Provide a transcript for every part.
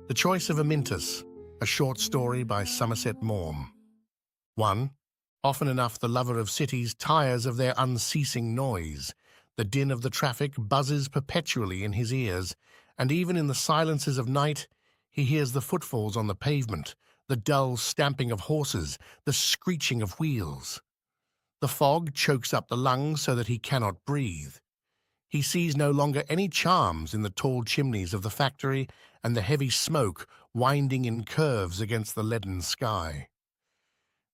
The Choice of Amyntas, a short story by Somerset Maugham. 1. Often enough the lover of cities tires of their unceasing noise. The din of the traffic buzzes perpetually in his ears, and even in the silences of night he hears the footfalls on the pavement, the dull stamping of horses, the screeching of wheels. The fog chokes up the lungs so that he cannot breathe. He sees no longer any charms in the tall chimneys of the factory and the heavy smoke winding in curves against the leaden sky.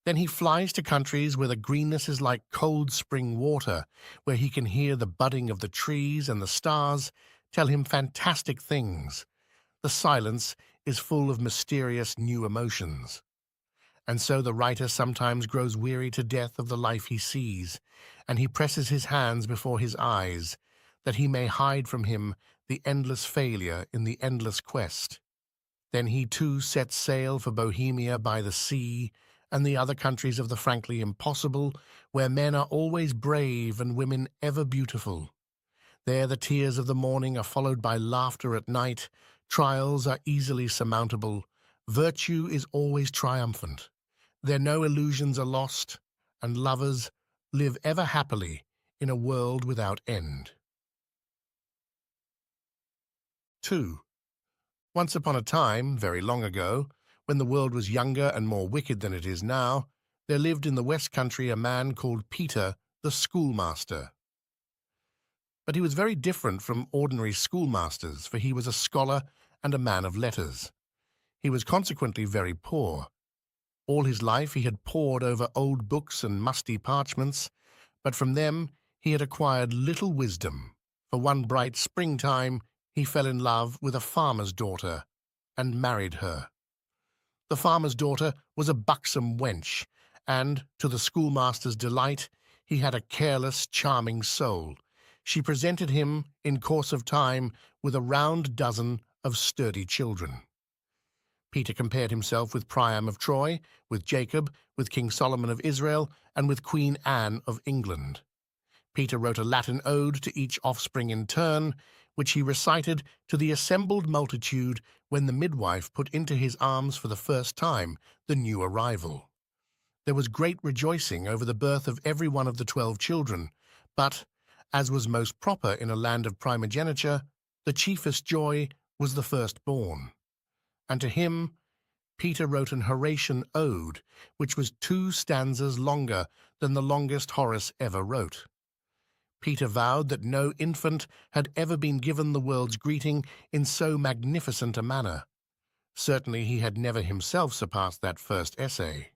Then he flies to countries where the greenness is like cold spring water, where he can hear the budding of the trees and the stars tell him fantastic things. The silence is full of mysterious new emotions. And so the writer sometimes grows weary to death of the life he sees, and he presses his hands before his eyes, that he may hide from him the endless failure in the endless quest. Then he too sets sail for Bohemia by the sea, and the other countries of the frankly impossible, where men are always brave and women ever beautiful. There the tears of the morning are followed by laughter at night, trials are easily surmountable, virtue is always triumphant. There no illusions are lost, and lovers live ever happily in a world without end. 2. Once upon a time, very long ago, when the world was younger and more wicked than it is now, there lived in the West Country a man called Peter the Schoolmaster. But he was very different from ordinary schoolmasters, for he was a scholar and a man of letters. He was consequently very poor. All his life he had pored over old books and musty parchments, but from them he had acquired little wisdom. For one bright springtime he fell in love with a farmer's daughter and married her. The farmer's daughter was a buxom wench, and, to the schoolmaster's delight, he had a careless, charming soul. She presented him, in course of time, with a round dozen of sturdy children. Peter compared himself with Priam of Troy, with Jacob, with King Solomon of Israel, and with Queen Anne of England. Peter wrote a Latin ode to each offspring in turn, which he recited to the assembled multitude when the midwife put into his arms for the first time the new arrival. There was great rejoicing over the birth of every one of the 12 children, but, as was most proper in a land of primogeniture, the chiefest joy was the firstborn. And to him Peter wrote an Horatian ode, which was 2 stanzas longer than the longest Horace ever wrote. Peter vowed that no infant had ever been given the world's greeting in so magnificent a manner. Certainly he had never himself surpassed that first essay.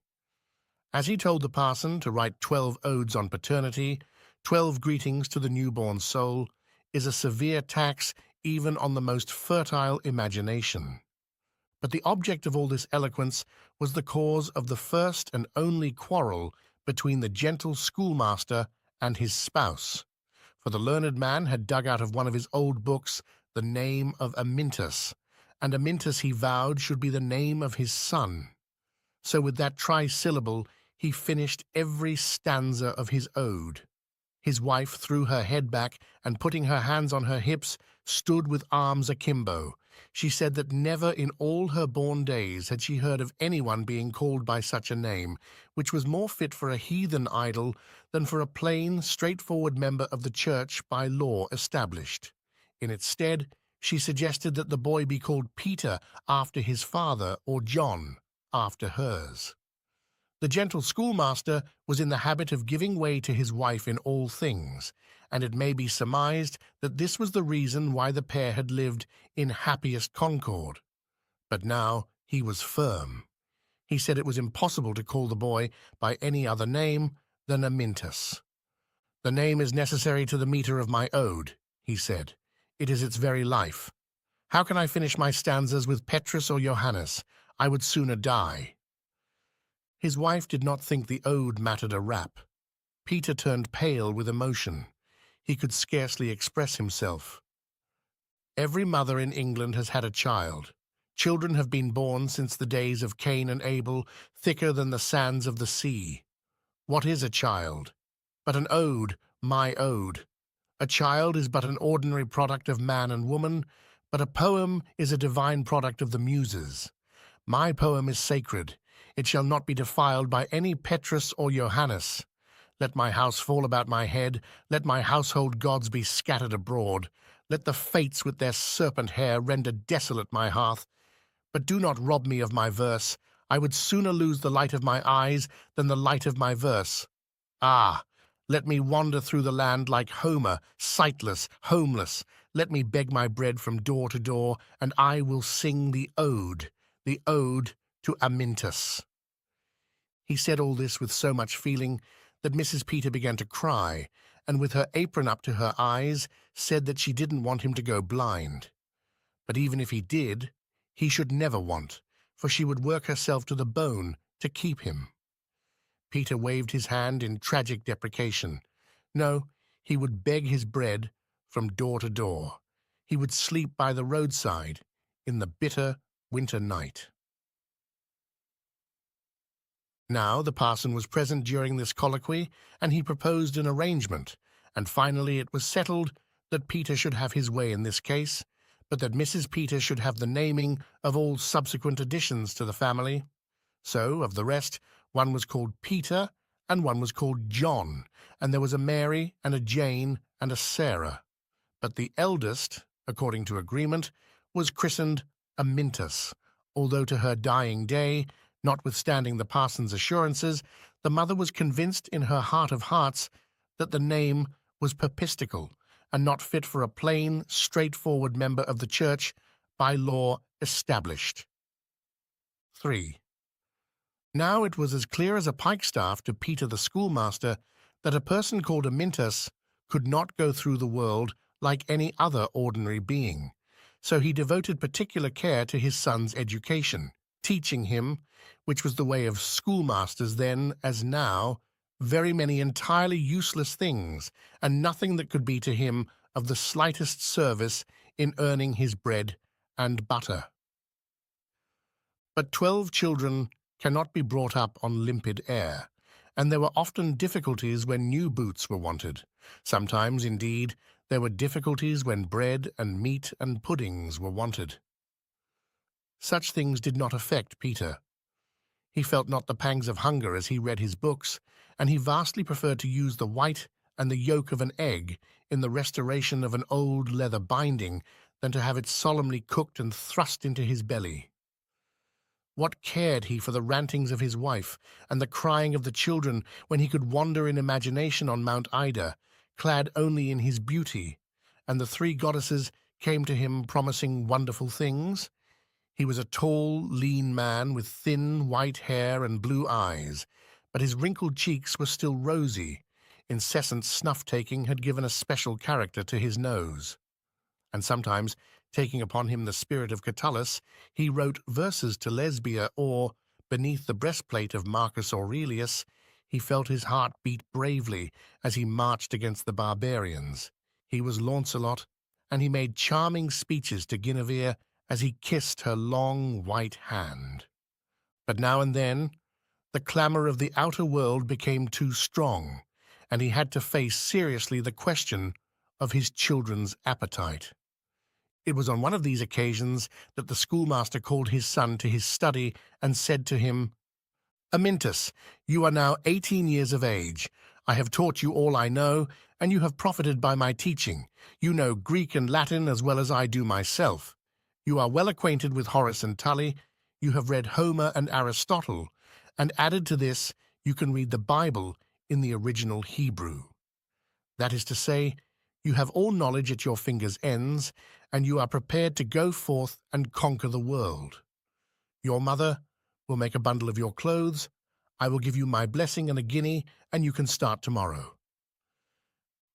As he told the parson to write 12 odes on paternity, 12 greetings to the newborn soul, is a severe tax even on the most fertile imagination. But the object of all this eloquence was the cause of the first and only quarrel between the gentle schoolmaster and his spouse. For the learned man had dug out of one of his old books the name of Amyntas, and Amyntas he vowed should be the name of his son. So with that trisyllable he finished every stanza of his ode. His wife threw her head back and, putting her hands on her hips, stood with arms akimbo. She said that never in all her born days had she heard of anyone being called by such a name, which was more fit for a heathen idol than for a plain, straightforward member of the church by law established. In its stead, she suggested that the boy be called Peter after his father, or John after hers. The gentle schoolmaster was in the habit of giving way to his wife in all things, and it may be surmised that this was the reason why the pair had lived in happiest concord. But now he was firm. He said it was impossible to call the boy by any other name than Amyntas. "The name is necessary to the metre of my ode," he said. "It is its very life. How can I finish my stanzas with Petrus or Johannes? I would sooner die." His wife did not think the ode mattered a rap. Peter turned pale with emotion. He could scarcely express himself. "Every mother in England has had a child. Children have been born since the days of Cain and Abel, thicker than the sands of the sea. What is a child? But an ode, my ode. A child is but an ordinary product of man and woman, but a poem is a divine product of the muses. My poem is sacred. It shall not be defiled by any Petrus or Johannes. Let my house fall about my head. Let my household gods be scattered abroad. Let the fates with their serpent hair render desolate my hearth. But do not rob me of my verse. I would sooner lose the light of my eyes than the light of my verse. Ah, let me wander through the land like Homer, sightless, homeless. Let me beg my bread from door to door, and I will sing the ode to Amyntas. He said all this with so much feeling that Mrs. Peter began to cry, and with her apron up to her eyes, said that she didn't want him to go blind. But even if he did, he should never want, for she would work herself to the bone to keep him. Peter waved his hand in tragic deprecation. No, he would beg his bread from door to door. He would sleep by the roadside in the bitter winter night. Now the parson was present during this colloquy, and he proposed an arrangement, and finally it was settled that Peter should have his way in this case, but that Mrs. Peter should have the naming of all subsequent additions to the family. So, of the rest, one was called Peter, and one was called John, and there was a Mary, and a Jane, and a Sarah. But the eldest, according to agreement, was christened Amyntas, although to her dying day, notwithstanding the parson's assurances, the mother was convinced in her heart of hearts that the name was papistical, and not fit for a plain, straightforward member of the church, by law established. 3. Now it was as clear as a pikestaff to Peter the Schoolmaster that a person called Amyntas could not go through the world like any other ordinary being, so he devoted particular care to his son's education, teaching him, which was the way of schoolmasters then as now, very many entirely useless things, and nothing that could be to him of the slightest service in earning his bread and butter. But 12 children cannot be brought up on limpid air, and there were often difficulties when new boots were wanted. Sometimes, indeed, there were difficulties when bread and meat and puddings were wanted. Such things did not affect Peter. He felt not the pangs of hunger as he read his books, and he vastly preferred to use the white and the yolk of an egg in the restoration of an old leather binding than to have it solemnly cooked and thrust into his belly. What cared he for the rantings of his wife and the crying of the children when he could wander in imagination on Mount Ida, clad only in his beauty, and the 3 goddesses came to him promising wonderful things? He was a tall, lean man with thin, white hair and blue eyes, but his wrinkled cheeks were still rosy. Incessant snuff-taking had given a special character to his nose. And sometimes, taking upon him the spirit of Catullus, he wrote verses to Lesbia, or, beneath the breastplate of Marcus Aurelius, he felt his heart beat bravely as he marched against the barbarians. He was Launcelot, and he made charming speeches to Guinevere as he kissed her long white hand. But now and then, the clamour of the outer world became too strong, and he had to face seriously the question of his children's appetite. It was on one of these occasions that the schoolmaster called his son to his study and said to him, "Amyntas, you are now 18 years of age. I have taught you all I know, and you have profited by my teaching. You know Greek and Latin as well as I do myself. You are well acquainted with Horace and Tully. You have read Homer and Aristotle, and added to this, you can read the Bible in the original Hebrew. That is to say, you have all knowledge at your fingers' ends, and you are prepared to go forth and conquer the world. Your mother will make a bundle of your clothes. I will give you my blessing and a guinea, and you can start tomorrow."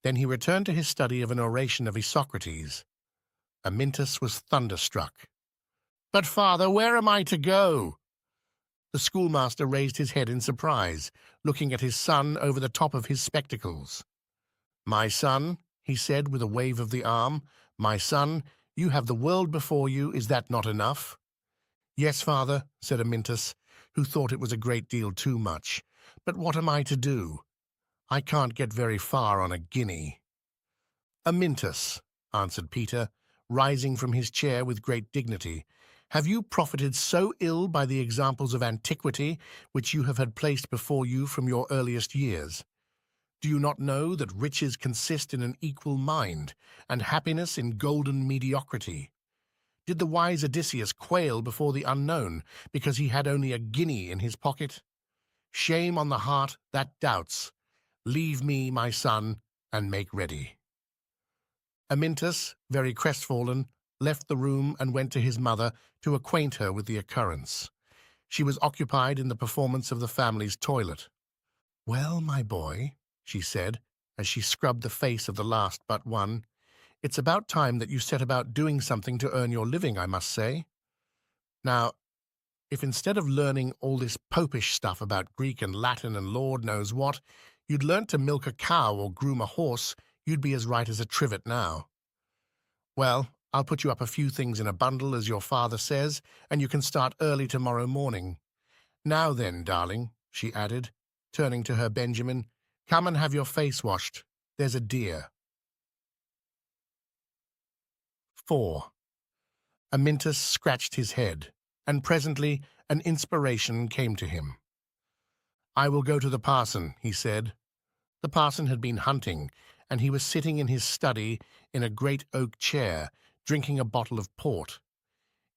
Then he returned to his study of an oration of Isocrates. Amyntas was thunderstruck. "But, father, where am I to go?" The schoolmaster raised his head in surprise, looking at his son over the top of his spectacles. "My son," he said with a wave of the arm, "my son, you have the world before you, is that not enough? Yes, father, said Amyntas, who thought it was a great deal too much. But what am I to do? I can't get very far on a guinea. Amyntas, answered Peter, rising from his chair with great dignity, have you profited so ill by the examples of antiquity which you have had placed before you from your earliest years? Do you not know that riches consist in an equal mind, and happiness in golden mediocrity? Did the wise Odysseus quail before the unknown because he had only a guinea in his pocket? Shame on the heart that doubts. Leave me, my son, and make ready. Amyntas, very crestfallen, left the room and went to his mother to acquaint her with the occurrence. She was occupied in the performance of the family's toilet. Well, my boy, she said, as she scrubbed the face of the last but one, it's about time that you set about doing something to earn your living, I must say. Now, if instead of learning all this popish stuff about Greek and Latin and Lord knows what, you'd learnt to milk a cow or groom a horse, you'd be as right as a trivet now. Well, I'll put you up a few things in a bundle, as your father says, and you can start early tomorrow morning. Now then, darling, she added, turning to her Benjamin, come and have your face washed. There's a dear. 4. Amyntas scratched his head, and presently an inspiration came to him. I will go to the parson, he said. The parson had been hunting, and he was sitting in his study in a great oak chair, drinking a bottle of port.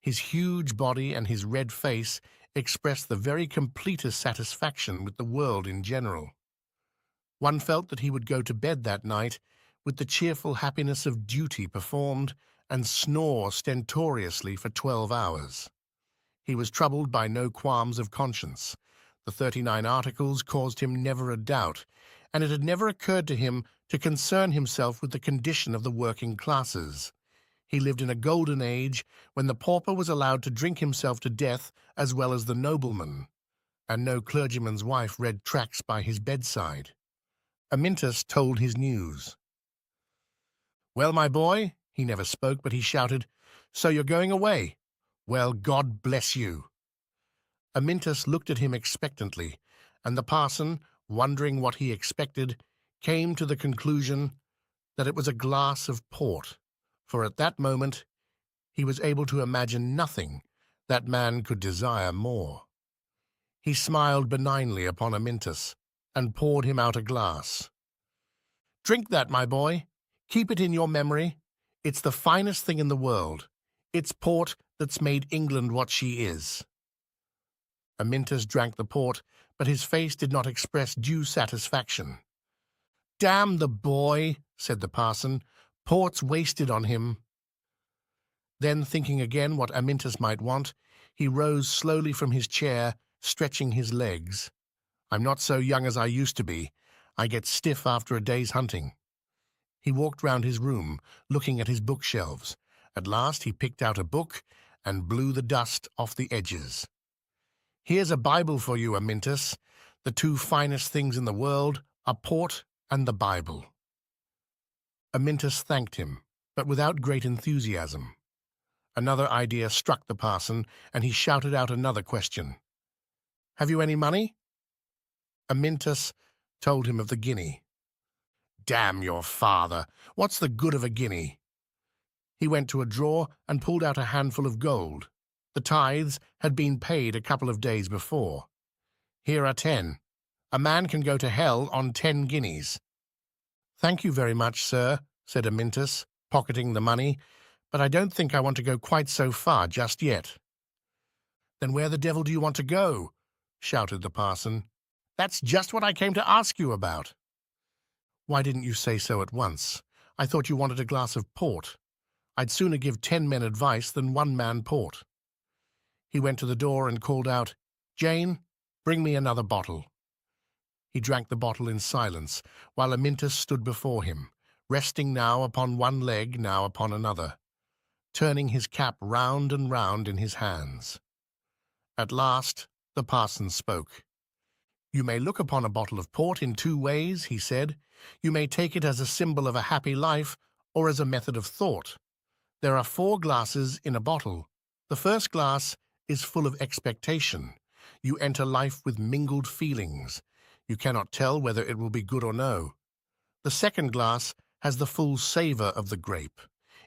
His huge body and his red face expressed the very completest satisfaction with the world in general. One felt that he would go to bed that night with the cheerful happiness of duty performed and snore stentoriously for 12 hours. He was troubled by no qualms of conscience. The 39 Articles caused him never a doubt, and it had never occurred to him to concern himself with the condition of the working classes. He lived in a golden age when the pauper was allowed to drink himself to death as well as the nobleman, and no clergyman's wife read tracts by his bedside. Amyntas told his news. Well, my boy, he never spoke, but he shouted, so you're going away? Well, God bless you. Amyntas looked at him expectantly, and the parson, wondering what he expected, came to the conclusion that it was a glass of port, for at that moment he was able to imagine nothing that man could desire more. He smiled benignly upon Amyntas, and poured him out a glass. Drink that, my boy. Keep it in your memory. It's the finest thing in the world. It's port that's made England what she is. Amyntas drank the port, but his face did not express due satisfaction. Damn the boy, said the parson. Port's wasted on him. Then, thinking again what Amyntas might want, he rose slowly from his chair, stretching his legs. I'm not so young as I used to be. I get stiff after a day's hunting. He walked round his room, looking at his bookshelves. At last he picked out a book and blew the dust off the edges. Here's a Bible for you, Amyntas. The two finest things in the world are port and the Bible. Amyntas thanked him, but without great enthusiasm. Another idea struck the parson, and he shouted out another question. Have you any money? Amyntas told him of the guinea. Damn your father! What's the good of a guinea? He went to a drawer and pulled out a handful of gold. The tithes had been paid a couple of days before. Here are 10. A man can go to hell on 10 guineas. Thank you very much, sir, said Amyntas, pocketing the money, but I don't think I want to go quite so far just yet. Then where the devil do you want to go? Shouted the parson. That's just what I came to ask you about. Why didn't you say so at once? I thought you wanted a glass of port. I'd sooner give 10 men advice than 1 man port. He went to the door and called out, Jane, bring me another bottle. He drank the bottle in silence, while Amyntas stood before him, resting now upon one leg, now upon another, turning his cap round and round in his hands. At last the parson spoke. You may look upon a bottle of port in 2 ways, he said. You may take it as a symbol of a happy life, or as a method of thought. There are 4 glasses in a bottle. The first glass is full of expectation. You enter life with mingled feelings. You cannot tell whether it will be good or no. The second glass has the full savour of the grape.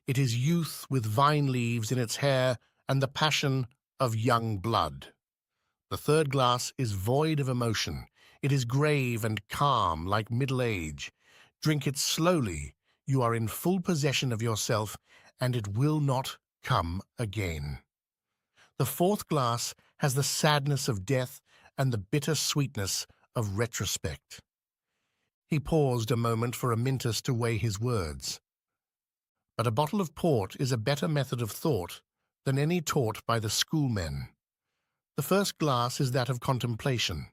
It is youth with vine leaves in its hair and the passion of young blood. The third glass is void of emotion. It is grave and calm like middle age. Drink it slowly. You are in full possession of yourself, and it will not come again. The fourth glass has the sadness of death and the bitter sweetness of retrospect. He paused a moment for Amyntas to weigh his words. But a bottle of port is a better method of thought than any taught by the schoolmen. The first glass is that of contemplation.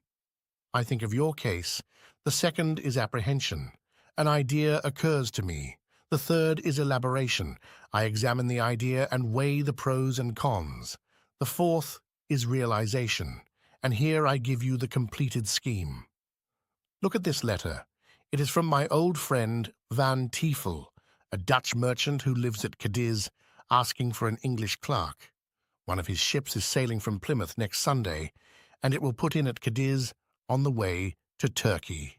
I think of your case. The second is apprehension. An idea occurs to me. The third is elaboration. I examine the idea and weigh the pros and cons. The fourth is realization. And here I give you the completed scheme. Look at this letter. It is from my old friend Van Tiefel, a Dutch merchant who lives at Cadiz, asking for an English clerk. One of his ships is sailing from Plymouth next Sunday, and it will put in at Cadiz on the way to Turkey.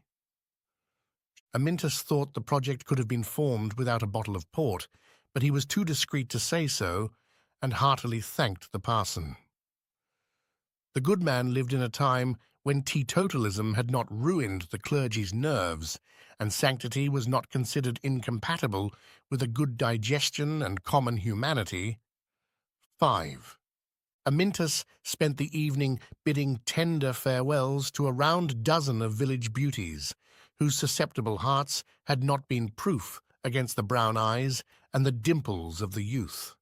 Amyntas thought the project could have been formed without a bottle of port, but he was too discreet to say so, and heartily thanked the parson. The good man lived in a time when teetotalism had not ruined the clergy's nerves, and sanctity was not considered incompatible with a good digestion and common humanity. 5. Amyntas spent the evening bidding tender farewells to a round dozen of village beauties, whose susceptible hearts had not been proof against the brown eyes and the dimples of the youth.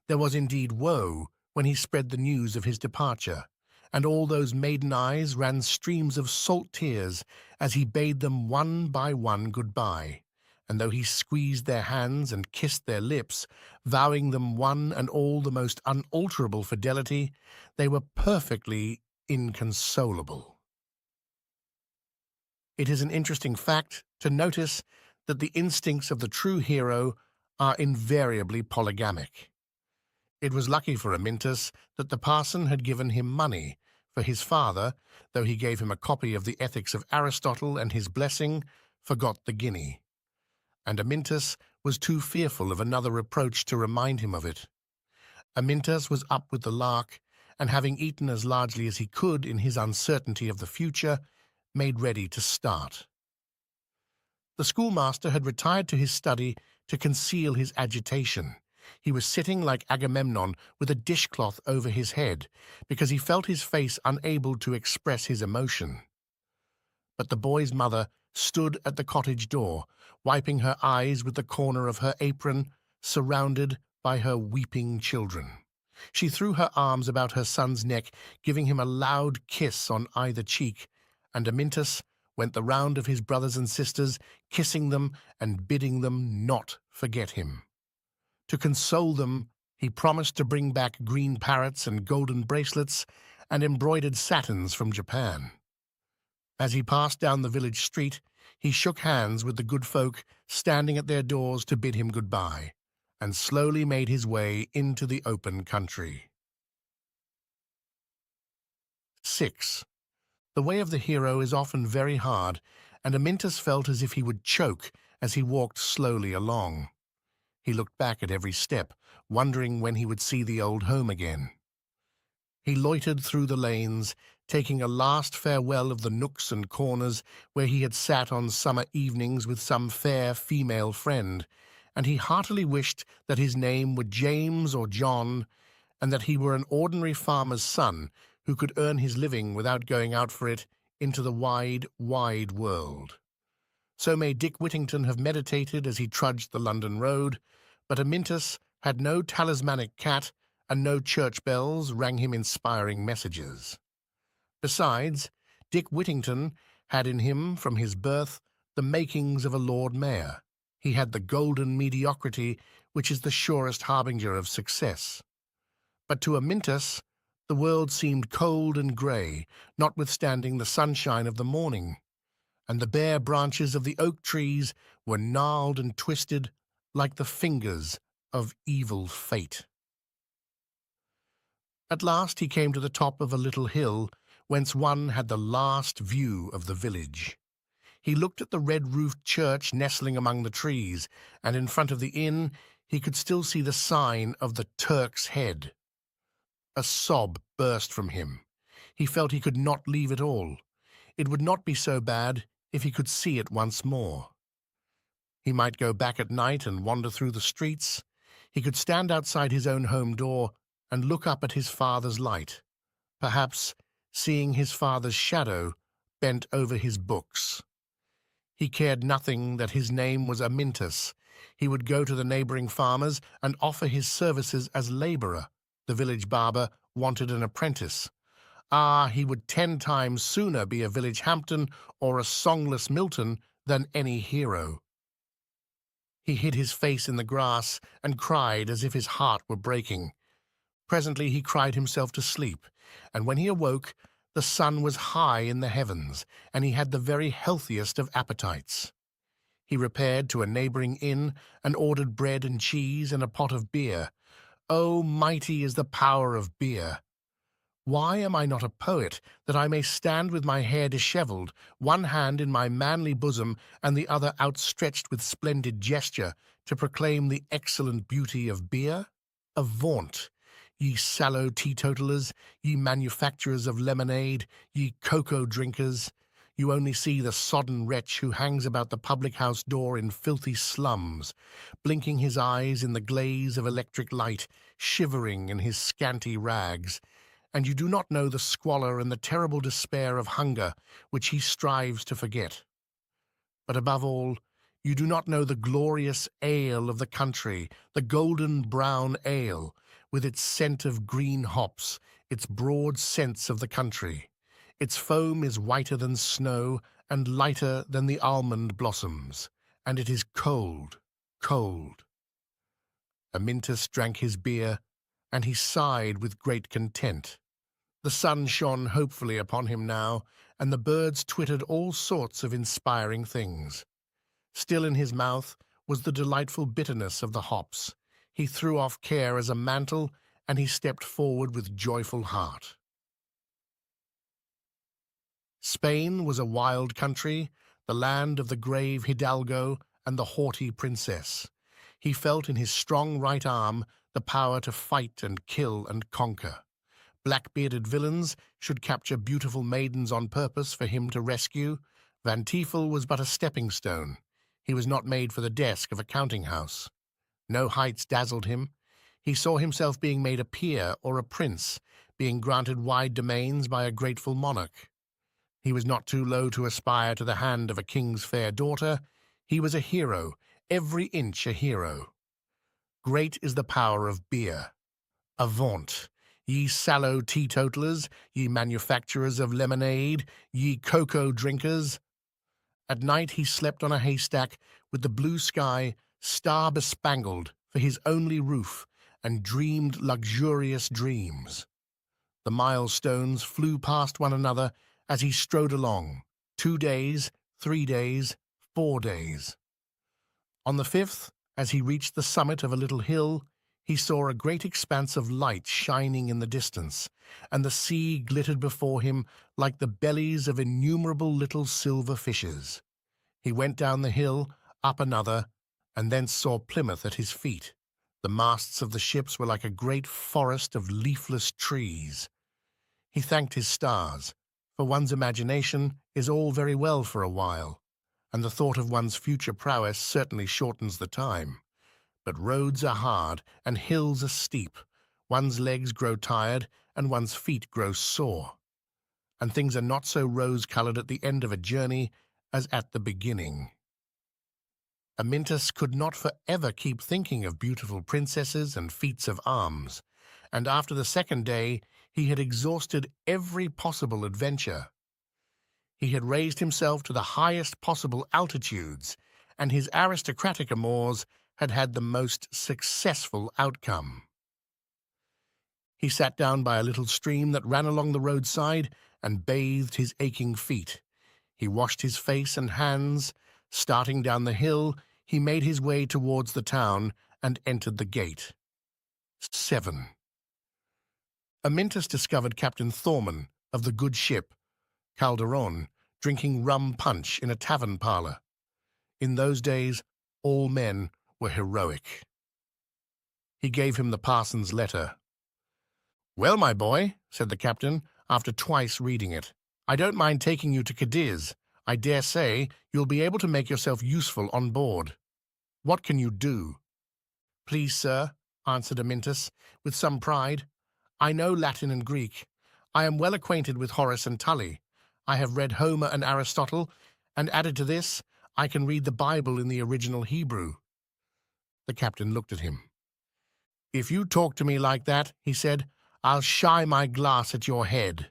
There was indeed woe when he spread the news of his departure, and all those maiden eyes ran streams of salt tears as he bade them one by one good-bye, and though he squeezed their hands and kissed their lips, vowing them one and all the most unalterable fidelity, they were perfectly inconsolable. It is an interesting fact to notice that the instincts of the true hero are invariably polygamic. It was lucky for Amyntas that the parson had given him money, for his father, though he gave him a copy of the Ethics of Aristotle and his blessing, forgot the guinea. And Amyntas was too fearful of another reproach to remind him of it. Amyntas was up with the lark, and having eaten as largely as he could in his uncertainty of the future, made ready to start. The schoolmaster had retired to his study to conceal his agitation. He was sitting like Agamemnon with a dishcloth over his head, because he felt his face unable to express his emotion. But the boy's mother stood at the cottage door, wiping her eyes with the corner of her apron, surrounded by her weeping children. She threw her arms about her son's neck, giving him a loud kiss on either cheek, and Amyntas went the round of his brothers and sisters, kissing them and bidding them not forget him. To console them, he promised to bring back green parrots and golden bracelets and embroidered satins from Japan. As he passed down the village street, he shook hands with the good folk standing at their doors to bid him goodbye, and slowly made his way into the open country. 6. The way of the hero is often very hard, and Amyntas felt as if he would choke as he walked slowly along. He looked back at every step, wondering when he would see the old home again. He loitered through the lanes, taking a last farewell of the nooks and corners where he had sat on summer evenings with some fair female friend, and he heartily wished that his name were James or John, and that he were an ordinary farmer's son who could earn his living without going out for it into the wide, wide world. So may Dick Whittington have meditated as he trudged the London road, but Amyntas had no talismanic cat, and no church bells rang him inspiring messages. Besides, Dick Whittington had in him, from his birth, the makings of a Lord Mayor. He had the golden mediocrity which is the surest harbinger of success. But to Amyntas, the world seemed cold and grey, notwithstanding the sunshine of the morning, and the bare branches of the oak trees were gnarled and twisted like the fingers of evil fate. At last he came to the top of a little hill, whence one had the last view of the village. He looked at the red-roofed church nestling among the trees, and in front of the inn he could still see the sign of the Turk's Head. A sob burst from him. He felt he could not leave it all. It would not be so bad if he could see it once more. He might go back at night and wander through the streets. He could stand outside his own home door and look up at his father's light, perhaps seeing his father's shadow bent over his books. He cared nothing that his name was Amyntas. He would go to the neighbouring farmers and offer his services as labourer. The village barber wanted an apprentice. He would 10 times sooner be a village Hampden or a songless Milton than any hero. He hid his face in the grass and cried as if his heart were breaking. Presently he cried himself to sleep, and when he awoke, the sun was high in the heavens, and he had the very healthiest of appetites. He repaired to a neighbouring inn and ordered bread and cheese and a pot of beer. Oh, mighty is the power of beer! Why am I not a poet, that I may stand with my hair dishevelled, one hand in my manly bosom and the other outstretched with splendid gesture, to proclaim the excellent beauty of beer? Avaunt, ye sallow teetotalers, ye manufacturers of lemonade, ye cocoa drinkers! You only see the sodden wretch who hangs about the public-house door in filthy slums, blinking his eyes in the glaze of electric light, shivering in his scanty rags. And you do not know the squalor and the terrible despair of hunger which he strives to forget. But above all, you do not know the glorious ale of the country, the golden brown ale, with its scent of green hops, its broad sense of the country. Its foam is whiter than snow and lighter than the almond blossoms, and it is cold, cold. Amyntas drank his beer, and he sighed with great content. The sun shone hopefully upon him now, and the birds twittered all sorts of inspiring things. Still in his mouth was the delightful bitterness of the hops. He threw off care as a mantle, and he stepped forward with joyful heart. Spain was a wild country, the land of the grave hidalgo and the haughty princess. He felt in his strong right arm the power to fight and kill and conquer. Black-bearded villains should capture beautiful maidens on purpose for him to rescue. Van Tiefel was but a stepping-stone. He was not made for the desk of a counting-house. No heights dazzled him. He saw himself being made a peer or a prince, being granted wide domains by a grateful monarch. He was not too low to aspire to the hand of a king's fair daughter. He was a hero, every inch a hero. Great is the power of beer. Avaunt, ye sallow teetotalers, ye manufacturers of lemonade, ye cocoa drinkers! At night he slept on a haystack with the blue sky star-bespangled for his only roof, and dreamed luxurious dreams. The milestones flew past one another as he strode along, 2 days, 3 days, 4 days. On the 5th, as he reached the summit of a little hill, he saw a great expanse of light shining in the distance, and the sea glittered before him like the bellies of innumerable little silver fishes. He went down the hill, up another, and thence saw Plymouth at his feet. The masts of the ships were like a great forest of leafless trees. He thanked his stars, for one's imagination is all very well for a while, and the thought of one's future prowess certainly shortens the time. But roads are hard, and hills are steep. One's legs grow tired, and one's feet grow sore. And things are not so rose-coloured at the end of a journey as at the beginning. Amyntas could not for ever keep thinking of beautiful princesses and feats of arms, and after the 2nd day he had exhausted every possible adventure. He had raised himself to the highest possible altitudes, and his aristocratic amours had had the most successful outcome. He sat down by a little stream that ran along the roadside and bathed his aching feet. He washed his face and hands. Starting down the hill, he made his way towards the town and entered the gate. 7. Amyntas discovered Captain Thorman of the good ship Calderon drinking rum punch in a tavern parlour. In those days, all men were heroic. He gave him the parson's letter. "Well, my boy," said the captain, after twice reading it, "I don't mind taking you to Cadiz. I dare say you'll be able to make yourself useful on board. What can you do?" "Please, sir," answered Amyntas, with some pride, "I know Latin and Greek. I am well acquainted with Horace and Tully. I have read Homer and Aristotle, and added to this, I can read the Bible in the original Hebrew." The captain looked at him. "If you talk to me like that," he said, "I'll shy my glass at your head."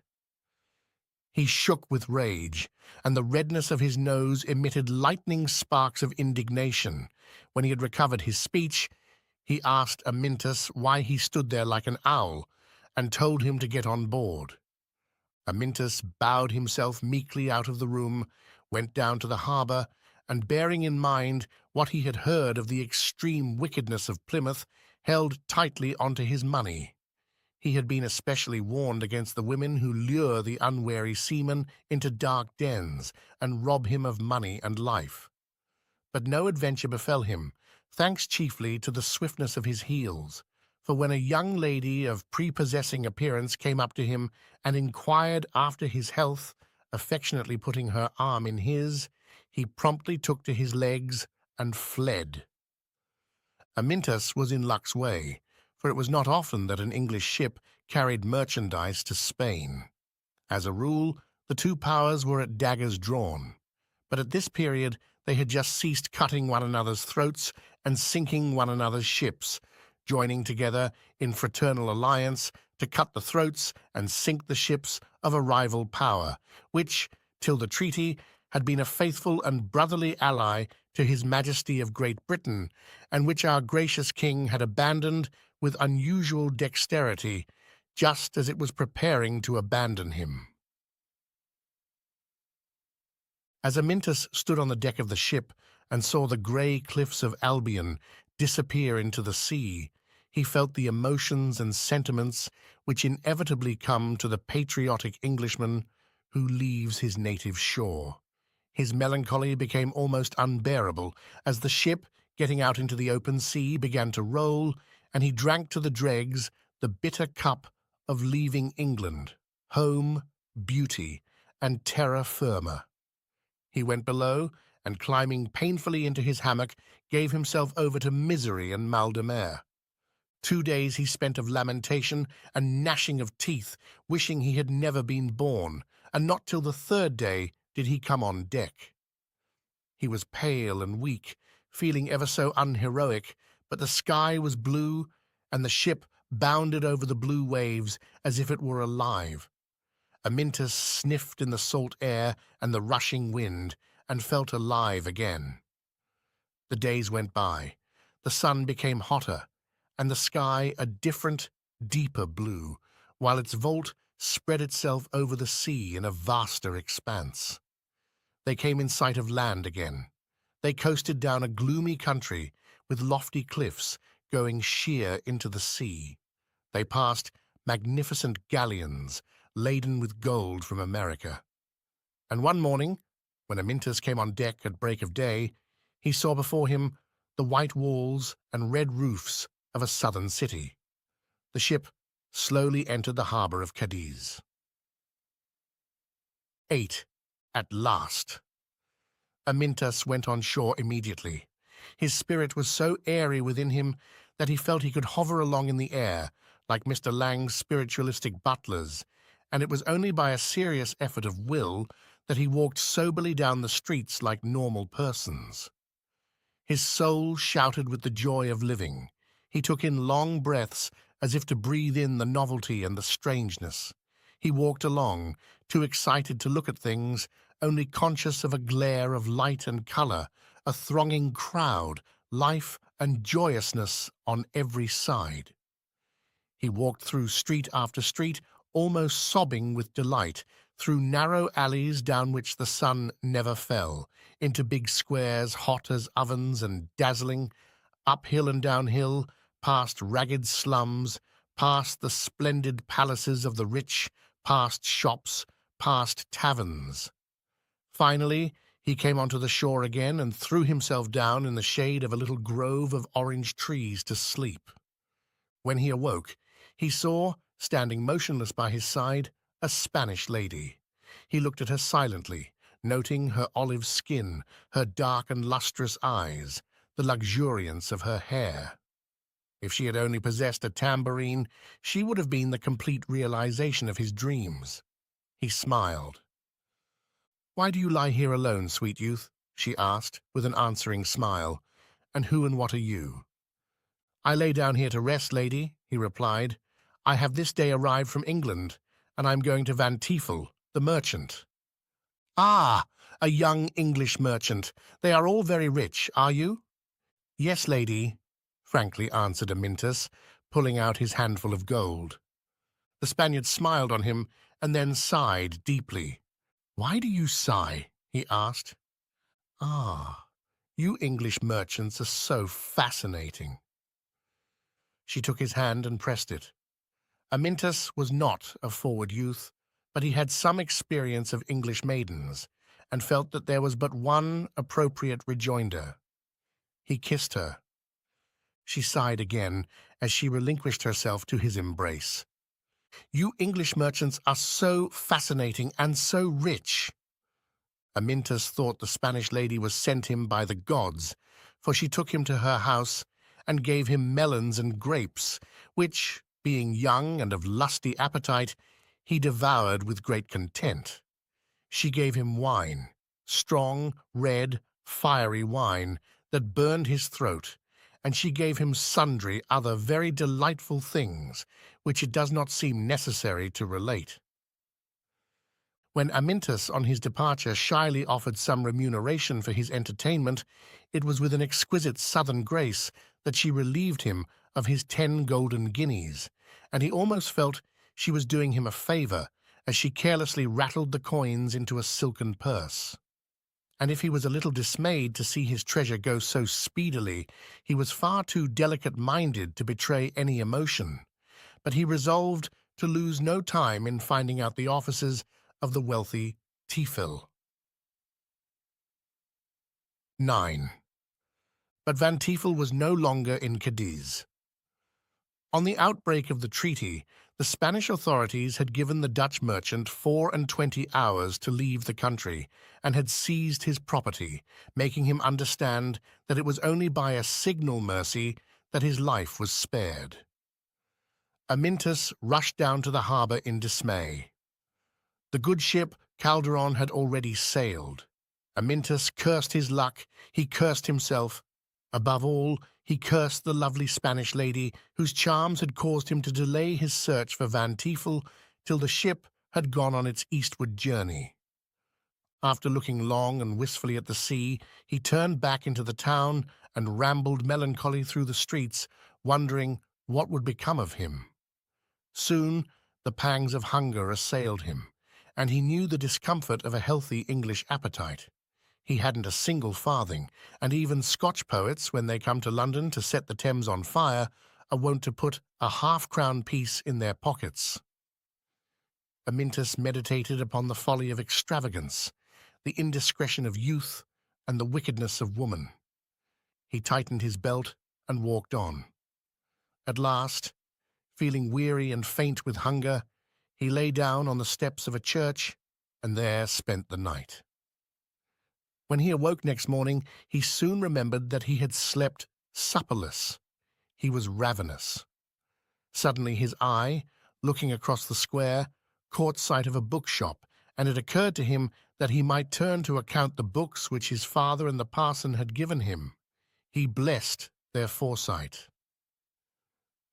He shook with rage, and the redness of his nose emitted lightning sparks of indignation. When he had recovered his speech, he asked Amyntas why he stood there like an owl, and told him to get on board. Amyntas bowed himself meekly out of the room, went down to the harbour, and bearing in mind what he had heard of the extreme wickedness of Plymouth, held tightly onto his money. He had been especially warned against the women who lure the unwary seaman into dark dens and rob him of money and life. But no adventure befell him, thanks chiefly to the swiftness of his heels. For when a young lady of prepossessing appearance came up to him and inquired after his health, affectionately putting her arm in his, he promptly took to his legs and fled. Amyntas was in luck's way, for it was not often that an English ship carried merchandise to Spain. As a rule, the two powers were at daggers drawn, but at this period they had just ceased cutting one another's throats and sinking one another's ships, joining together in fraternal alliance to cut the throats and sink the ships of a rival power, which, till the treaty, had been a faithful and brotherly ally to His Majesty of Great Britain, and which our gracious King had abandoned with unusual dexterity, just as it was preparing to abandon him. As Amyntas stood on the deck of the ship and saw the grey cliffs of Albion disappear into the sea, he felt the emotions and sentiments which inevitably come to the patriotic Englishman who leaves his native shore. His melancholy became almost unbearable as the ship, getting out into the open sea, began to roll, and he drank to the dregs the bitter cup of leaving England, home, beauty, and terra firma. He went below, and climbing painfully into his hammock, gave himself over to misery and mal de mer. 2 days he spent of lamentation and gnashing of teeth, wishing he had never been born, and not till the 3rd day did he come on deck. He was pale and weak, feeling ever so unheroic, but the sky was blue, and the ship bounded over the blue waves as if it were alive. Amyntas sniffed in the salt air and the rushing wind, and felt alive again. The days went by, the sun became hotter, and the sky a different, deeper blue, while its vault spread itself over the sea in a vaster expanse. They came in sight of land again. They coasted down a gloomy country with lofty cliffs going sheer into the sea. They passed magnificent galleons laden with gold from America. And one morning, when Amyntas came on deck at break of day, he saw before him the white walls and red roofs of a southern city. The ship slowly entered the harbour of Cadiz. 8. At last. Amyntas went on shore immediately. His spirit was so airy within him that he felt he could hover along in the air, like Mr. Lang's spiritualistic butlers, and it was only by a serious effort of will that he walked soberly down the streets like normal persons. His soul shouted with the joy of living. He took in long breaths as if to breathe in the novelty and the strangeness. He walked along, too excited to look at things, only conscious of a glare of light and colour, a thronging crowd, life and joyousness on every side. He walked through street after street, almost sobbing with delight, through narrow alleys down which the sun never fell, into big squares hot as ovens and dazzling, up hill and down hill, past ragged slums, past the splendid palaces of the rich, past shops, past taverns. Finally, he came onto the shore again and threw himself down in the shade of a little grove of orange trees to sleep. When he awoke, he saw, standing motionless by his side, a Spanish lady. He looked at her silently, noting her olive skin, her dark and lustrous eyes, the luxuriance of her hair. If she had only possessed a tambourine, she would have been the complete realization of his dreams. He smiled. "Why do you lie here alone, sweet youth?" she asked, with an answering smile. "And who and what are you?" "I lay down here to rest, lady," he replied. "I have this day arrived from England, and I am going to Van Tiefel, the merchant." "Ah, a young English merchant. They are all very rich, are you?" "Yes, lady," frankly answered Amyntas, pulling out his handful of gold. The Spaniard smiled on him and then sighed deeply. "Why do you sigh?" he asked. "Ah, you English merchants are so fascinating." She took his hand and pressed it. Amyntas was not a forward youth, but he had some experience of English maidens, and felt that there was but one appropriate rejoinder. He kissed her. She sighed again as she relinquished herself to his embrace. "You English merchants are so fascinating and so rich." Amyntas thought the Spanish lady was sent him by the gods, for she took him to her house and gave him melons and grapes, which, being young and of lusty appetite, he devoured with great content. She gave him wine, strong, red, fiery wine that burned his throat, and she gave him sundry other very delightful things, which it does not seem necessary to relate. When Amyntas, on his departure, shyly offered some remuneration for his entertainment, it was with an exquisite southern grace that she relieved him of his 10 golden guineas, and he almost felt she was doing him a favour as she carelessly rattled the coins into a silken purse. And if he was a little dismayed to see his treasure go so speedily, he was far too delicate-minded to betray any emotion. But he resolved to lose no time in finding out the offices of the wealthy Tiefel. 9. But Van Tiefel was no longer in Cadiz. On the outbreak of the treaty, the Spanish authorities had given the Dutch merchant 24 hours to leave the country, and had seized his property, making him understand that it was only by a signal mercy that his life was spared. Amyntas rushed down to the harbour in dismay. The good ship Calderon had already sailed. Amyntas cursed his luck, he cursed himself. Above all, he cursed the lovely Spanish lady whose charms had caused him to delay his search for Van Tiefel till the ship had gone on its eastward journey. After looking long and wistfully at the sea, he turned back into the town and rambled melancholy through the streets, wondering what would become of him. Soon the pangs of hunger assailed him, and he knew the discomfort of a healthy English appetite. He hadn't a single farthing, and even Scotch poets, when they come to London to set the Thames on fire, are wont to put a half-crown piece in their pockets. Amyntas meditated upon the folly of extravagance, the indiscretion of youth, and the wickedness of woman. He tightened his belt and walked on. At last, feeling weary and faint with hunger, he lay down on the steps of a church and there spent the night. When he awoke next morning, he soon remembered that he had slept supperless. He was ravenous. Suddenly his eye, looking across the square, caught sight of a bookshop, and it occurred to him that he might turn to account the books which his father and the parson had given him. He blessed their foresight.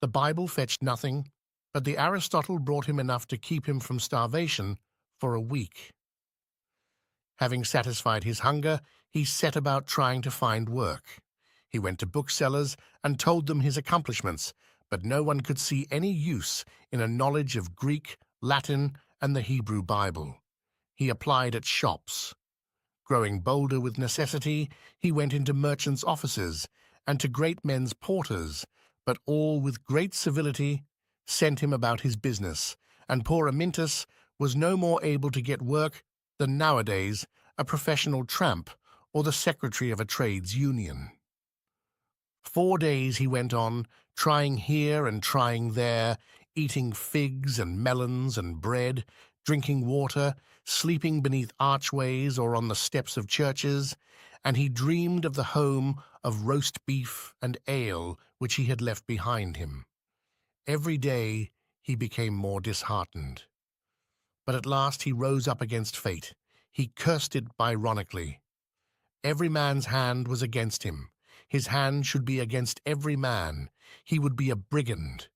The Bible fetched nothing, but the Aristotle brought him enough to keep him from starvation for a week. Having satisfied his hunger, he set about trying to find work. He went to booksellers and told them his accomplishments, but no one could see any use in a knowledge of Greek, Latin, and the Hebrew Bible. He applied at shops. Growing bolder with necessity, he went into merchants' offices and to great men's porters, but all with great civility, sent him about his business, and poor Amyntas was no more able to get work than nowadays a professional tramp or the secretary of a trades union. 4 days he went on, trying here and trying there, eating figs and melons and bread, drinking water, sleeping beneath archways or on the steps of churches, and he dreamed of the home of roast beef and ale which he had left behind him. Every day he became more disheartened. But at last he rose up against fate. He cursed it ironically. Every man's hand was against him. His hand should be against every man. He would be a brigand.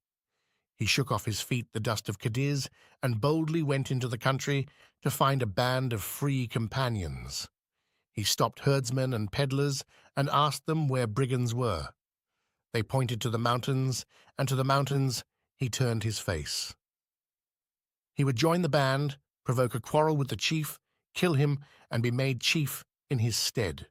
He shook off his feet the dust of Cadiz and boldly went into the country to find a band of free companions. He stopped herdsmen and peddlers and asked them where brigands were. They pointed to the mountains, and to the mountains he turned his face. He would join the band, provoke a quarrel with the chief, kill him, and be made chief in his stead.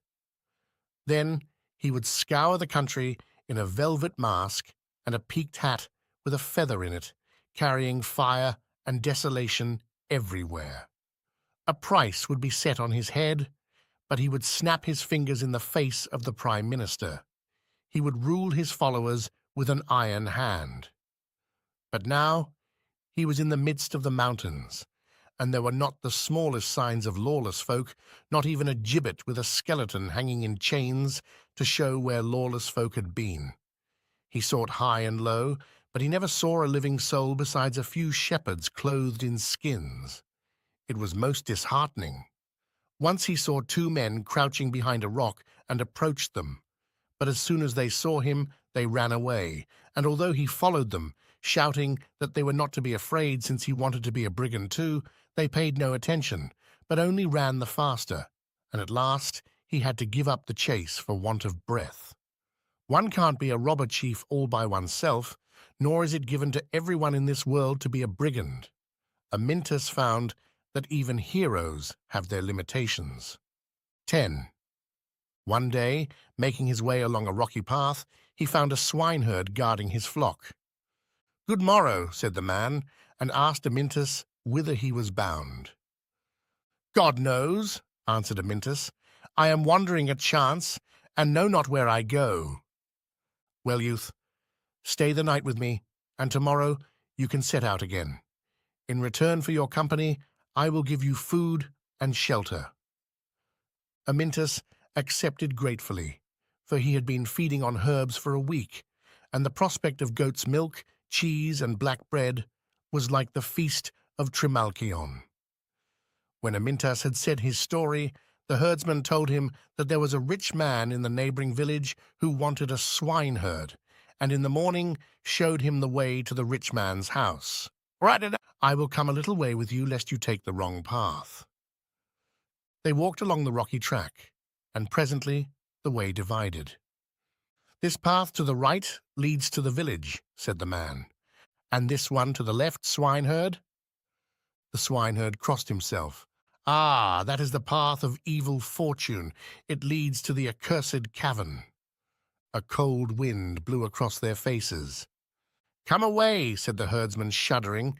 Then he would scour the country in a velvet mask and a peaked hat with a feather in it, carrying fire and desolation everywhere. A price would be set on his head, but he would snap his fingers in the face of the prime minister. He would rule his followers with an iron hand. But now he was in the midst of the mountains, and there were not the smallest signs of lawless folk, not even a gibbet with a skeleton hanging in chains to show where lawless folk had been. He sought high and low, but he never saw a living soul besides a few shepherds clothed in skins. It was most disheartening. Once he saw 2 men crouching behind a rock and approached them, but as soon as they saw him, they ran away, and although he followed them, shouting that they were not to be afraid since he wanted to be a brigand too, they paid no attention, but only ran the faster, and at last he had to give up the chase for want of breath. One can't be a robber chief all by oneself, nor is it given to everyone in this world to be a brigand. Amyntas found that even heroes have their limitations. 10. One day, making his way along a rocky path, he found a swineherd guarding his flock. "Good morrow," said the man, and asked Amyntas whither he was bound. "God knows," answered Amyntas. "I am wandering at chance, and know not where I go." "Well, youth, stay the night with me, and tomorrow you can set out again. In return for your company, I will give you food and shelter." Amyntas accepted gratefully, for he had been feeding on herbs for a week, and the prospect of goat's milk, cheese, and black bread was like the feast of Trimalchion. When Amyntas had said his story, the herdsman told him that there was a rich man in the neighboring village who wanted a swineherd, and in the morning showed him the way to the rich man's house. "I will come a little way with you, lest you take the wrong path." They walked along the rocky track, and presently the way divided. "This path to the right leads to the village," said the man, "and this one to the left, swineherd?" The swineherd crossed himself. "Ah, that is the path of evil fortune. It leads to the accursed cavern." A cold wind blew across their faces. "Come away," said the herdsman, shuddering.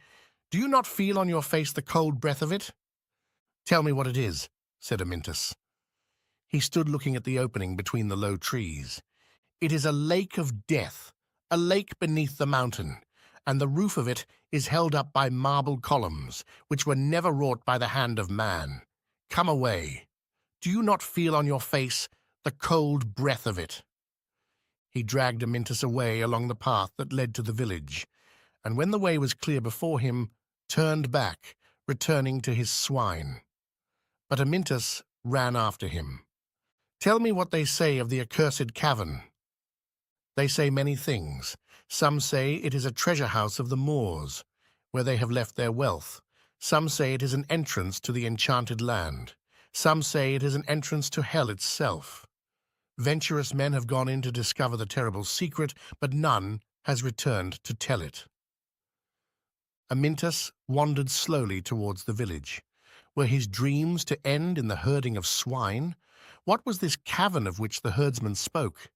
"Do you not feel on your face the cold breath of it?" "Tell me what it is," said Amyntas. He stood looking at the opening between the low trees. "It is a lake of death, a lake beneath the mountain, and the roof of it is held up by marble columns, which were never wrought by the hand of man. Come away. Do you not feel on your face the cold breath of it?" He dragged Amyntas away along the path that led to the village, and when the way was clear before him, turned back, returning to his swine. But Amyntas ran after him. "Tell me what they say of the accursed cavern." "They say many things. Some say it is a treasure house of the Moors, where they have left their wealth. Some say it is an entrance to the enchanted land. Some say it is an entrance to hell itself. Venturous men have gone in to discover the terrible secret, but none has returned to tell it." Amyntas wandered slowly towards the village. Were his dreams to end in the herding of swine? What was this cavern of which the herdsman spoke?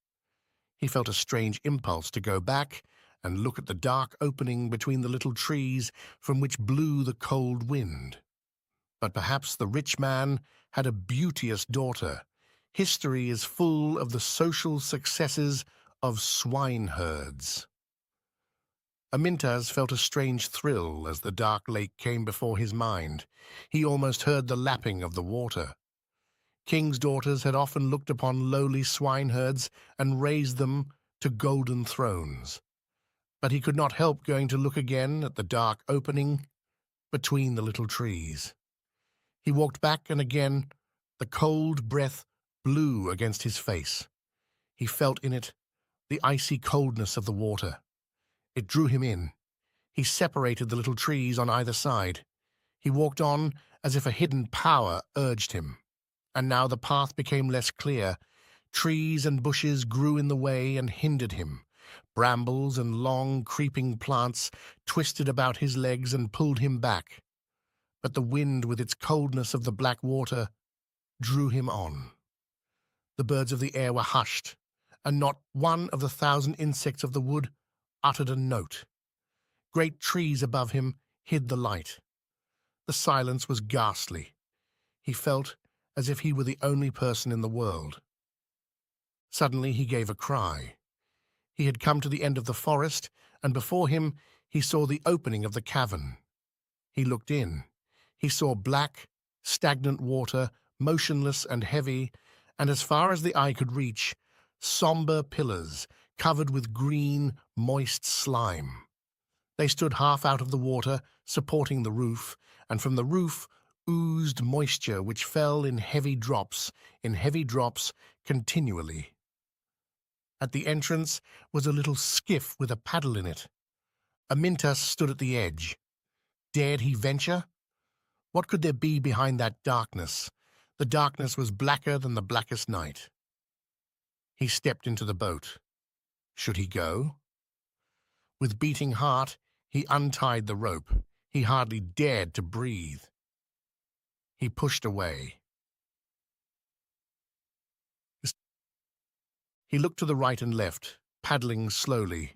He felt a strange impulse to go back, and look at the dark opening between the little trees from which blew the cold wind. But perhaps the rich man had a beauteous daughter. History is full of the social successes of swineherds. Amyntas felt a strange thrill as the dark lake came before his mind. He almost heard the lapping of the water. Kings' daughters had often looked upon lowly swineherds and raised them to golden thrones. But he could not help going to look again at the dark opening between the little trees. He walked back, and again the cold breath blew against his face. He felt in it the icy coldness of the water. It drew him in. He separated the little trees on either side. He walked on as if a hidden power urged him. And now the path became less clear. Trees and bushes grew in the way and hindered him. Brambles and long, creeping plants twisted about his legs and pulled him back. But the wind, with its coldness of the black water, drew him on. The birds of the air were hushed, and not one of the 1,000 insects of the wood uttered a note. Great trees above him hid the light. The silence was ghastly. He felt as if he were the only person in the world. Suddenly he gave a cry. He had come to the end of the forest, and before him he saw the opening of the cavern. He looked in. He saw black, stagnant water, motionless and heavy, and as far as the eye could reach, somber pillars covered with green, moist slime. They stood half out of the water, supporting the roof, and from the roof oozed moisture which fell in heavy drops continually. At the entrance was a little skiff with a paddle in it. Amyntas stood at the edge. Dared he venture? What could there be behind that darkness? The darkness was blacker than the blackest night. He stepped into the boat. Should he go? With beating heart, he untied the rope. He hardly dared to breathe. He pushed away. He looked to the right and left, paddling slowly.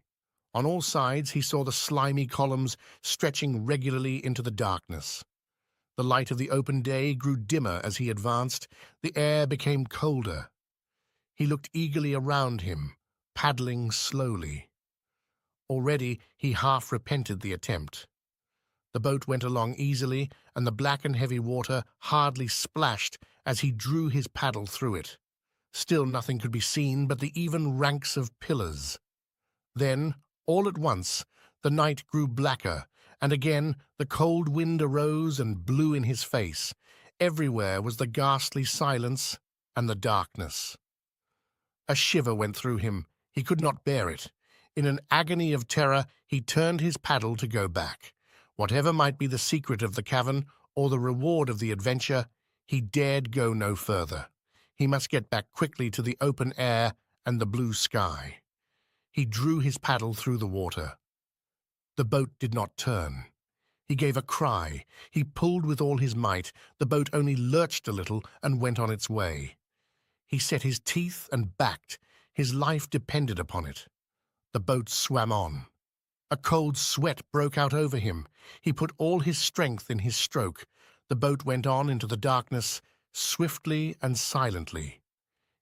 On all sides he saw the slimy columns stretching regularly into the darkness. The light of the open day grew dimmer as he advanced. The air became colder. He looked eagerly around him, paddling slowly. Already he half repented the attempt. The boat went along easily, and the black and heavy water hardly splashed as he drew his paddle through it. Still nothing could be seen but the even ranks of pillars. Then, all at once, the night grew blacker, and again the cold wind arose and blew in his face. Everywhere was the ghastly silence and the darkness. A shiver went through him. He could not bear it. In an agony of terror, he turned his paddle to go back. Whatever might be the secret of the cavern or the reward of the adventure, he dared go no further. He must get back quickly to the open air and the blue sky. He drew his paddle through the water. The boat did not turn. He gave a cry. He pulled with all his might. The boat only lurched a little and went on its way. He set his teeth and backed. His life depended upon it. The boat swam on. A cold sweat broke out over him. He put all his strength in his stroke. The boat went on into the darkness, swiftly and silently.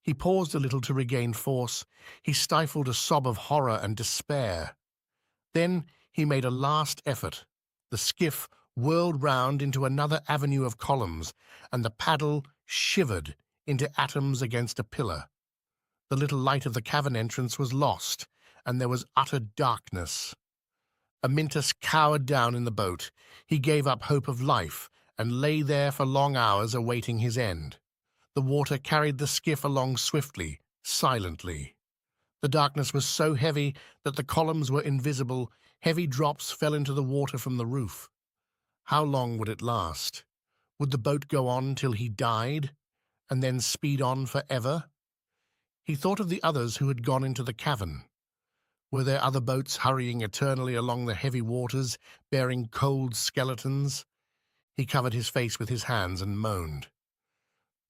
He paused a little to regain force. He stifled a sob of horror and despair. Then he made a last effort. The skiff whirled round into another avenue of columns, and the paddle shivered into atoms against a pillar. The little light of the cavern entrance was lost, and there was utter darkness. Amyntas cowered down in the boat. He gave up hope of life and lay there for long hours awaiting his end. The water carried the skiff along swiftly, silently. The darkness was so heavy that the columns were invisible. Heavy drops fell into the water from the roof. How long would it last? Would the boat go on till he died, and then speed on forever? He thought of the others who had gone into the cavern. Were there other boats hurrying eternally along the heavy waters, bearing cold skeletons? He covered his face with his hands and moaned.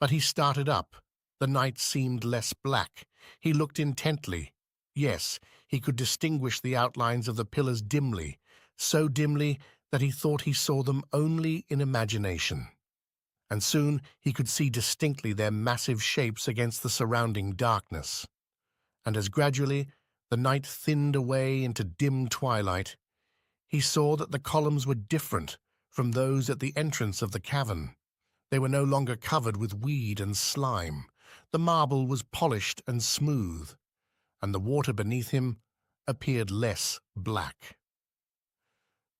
But he started up. The night seemed less black. He looked intently. Yes, He could distinguish the outlines of the pillars dimly, so dimly that he thought he saw them only in imagination. And soon he could see distinctly their massive shapes against the surrounding darkness. And as gradually the night thinned away into dim twilight, he saw that the columns were different from those at the entrance of the cavern. They were no longer covered with weed and slime. The marble was polished and smooth, and the water beneath him appeared less black.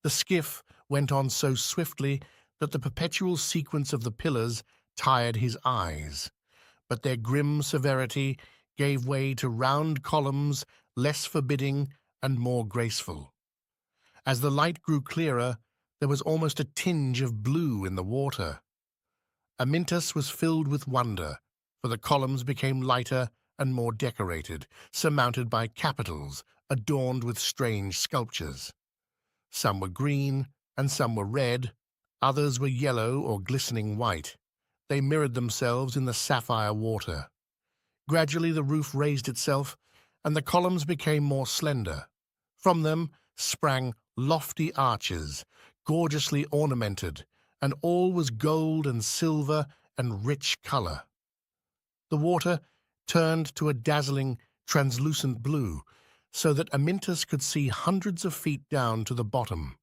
The skiff went on so swiftly that the perpetual sequence of the pillars tired his eyes, but their grim severity gave way to round columns less forbidding and more graceful. As the light grew clearer, there was almost a tinge of blue in the water. Amyntas was filled with wonder, for the columns became lighter and more decorated, surmounted by capitals adorned with strange sculptures. Some were green and some were red, others were yellow or glistening white. They mirrored themselves in the sapphire water. Gradually the roof raised itself, and the columns became more slender. From them sprang lofty arches, gorgeously ornamented, and all was gold and silver and rich color. The water turned to a dazzling, translucent blue, so that Amyntas could see hundreds of feet down to the bottom,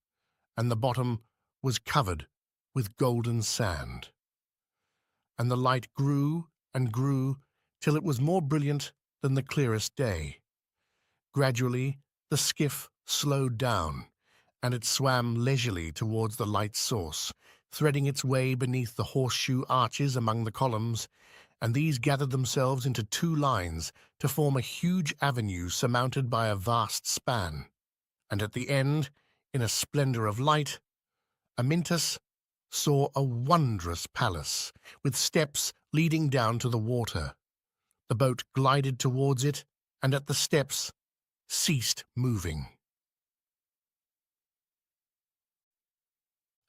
and the bottom was covered with golden sand. And the light grew and grew till it was more brilliant than the clearest day. Gradually, the skiff slowed down, and it swam leisurely towards the light source, threading its way beneath the horseshoe arches among the columns, and these gathered themselves into two lines to form a huge avenue surmounted by a vast span. And at the end, in a splendor of light, Amyntas saw a wondrous palace, with steps leading down to the water. The boat glided towards it, and at the steps ceased moving.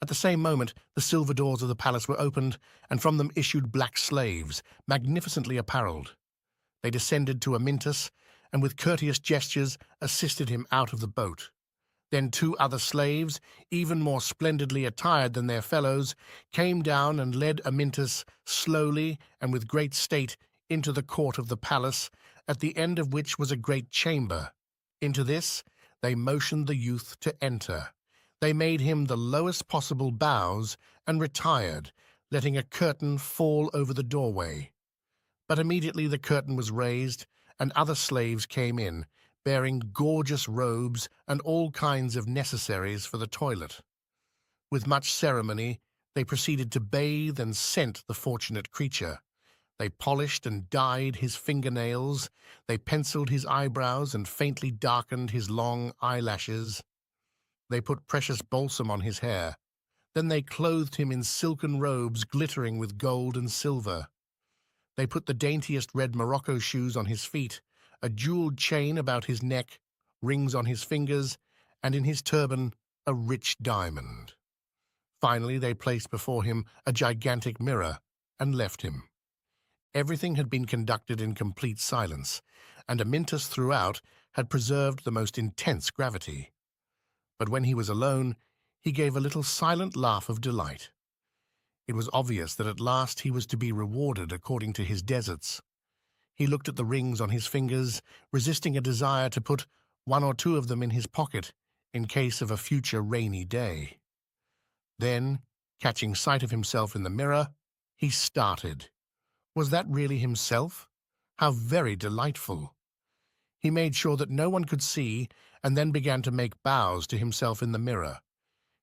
At the same moment, the silver doors of the palace were opened, and from them issued black slaves, magnificently apparelled. They descended to Amyntas, and with courteous gestures assisted him out of the boat. Then two other slaves, even more splendidly attired than their fellows, came down and led Amyntas slowly and with great state into the court of the palace, at the end of which was a great chamber. Into this they motioned the youth to enter. They made him the lowest possible bows and retired, letting a curtain fall over the doorway. But immediately the curtain was raised, and other slaves came in, bearing gorgeous robes and all kinds of necessaries for the toilet. With much ceremony, they proceeded to bathe and scent the fortunate creature. They polished and dyed his fingernails, they penciled his eyebrows and faintly darkened his long eyelashes. They put precious balsam on his hair. Then they clothed him in silken robes glittering with gold and silver. They put the daintiest red morocco shoes on his feet, a jeweled chain about his neck, rings on his fingers, and in his turban a rich diamond. Finally, they placed before him a gigantic mirror and left him. Everything had been conducted in complete silence, and Amyntas throughout had preserved the most intense gravity. But when he was alone, he gave a little silent laugh of delight. It was obvious that at last he was to be rewarded according to his deserts. He looked at the rings on his fingers, resisting a desire to put one or two of them in his pocket in case of a future rainy day. Then, catching sight of himself in the mirror, he started. Was that really himself? How very delightful! He made sure that no one could see, and then began to make bows to himself in the mirror.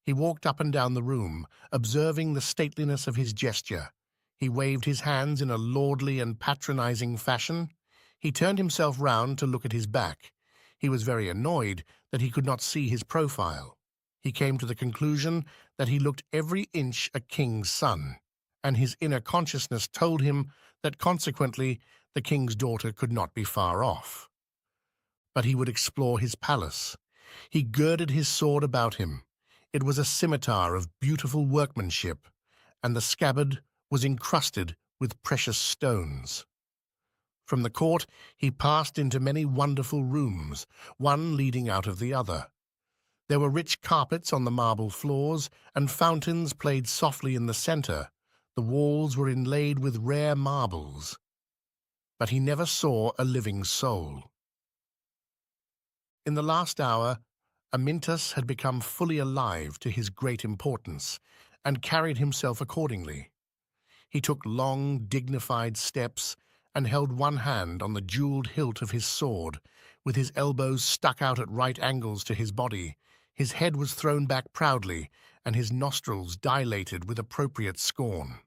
He walked up and down the room, observing the stateliness of his gesture. He waved his hands in a lordly and patronizing fashion. He turned himself round to look at his back. He was very annoyed that he could not see his profile. He came to the conclusion that he looked every inch a king's son, and his inner consciousness told him that consequently the king's daughter could not be far off. But he would explore his palace. He girded his sword about him. It was a scimitar of beautiful workmanship, and the scabbard was encrusted with precious stones. From the court he passed into many wonderful rooms, one leading out of the other. There were rich carpets on the marble floors, and fountains played softly in the centre. The walls were inlaid with rare marbles. But he never saw a living soul. In the last hour, Amyntas had become fully alive to his great importance, and carried himself accordingly. He took long, dignified steps, and held one hand on the jewelled hilt of his sword, with his elbows stuck out at right angles to his body. His head was thrown back proudly, and his nostrils dilated with appropriate scorn.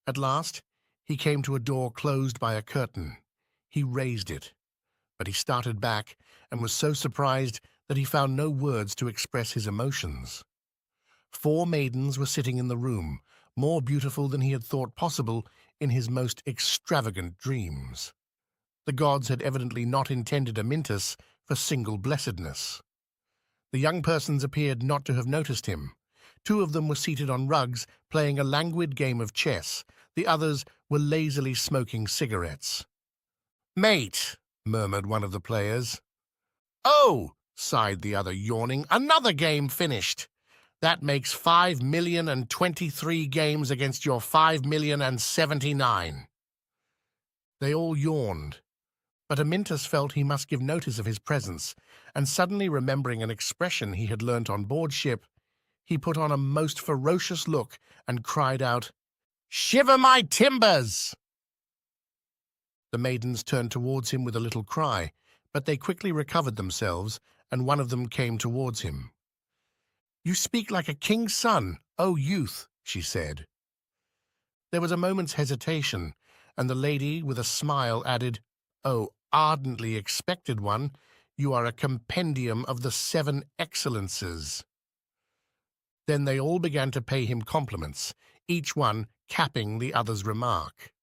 At last, he came to a door closed by a curtain. He raised it, but he started back, and was so surprised that he found no words to express his emotions. 4 maidens were sitting in the room, more beautiful than he had thought possible in his most extravagant dreams. The gods had evidently not intended Amyntas for single blessedness. The young persons appeared not to have noticed him. 2 of them were seated on rugs, playing a languid game of chess. The others were lazily smoking cigarettes. "Mate," murmured one of the players. "Oh," sighed the other, yawning, "another game finished. That makes 5,023 games against your 5,079. They all yawned, but Amyntas felt he must give notice of his presence, and suddenly remembering an expression he had learnt on board ship, he put on a most ferocious look and cried out, "Shiver my timbers!" The maidens turned towards him with a little cry, but they quickly recovered themselves, and one of them came towards him. "You speak like a king's son, O youth," she said. There was a moment's hesitation, and the lady, with a smile, added, "O ardently expected one, you are a compendium of the 7 excellences." Then they all began to pay him compliments, each one capping the other's remark.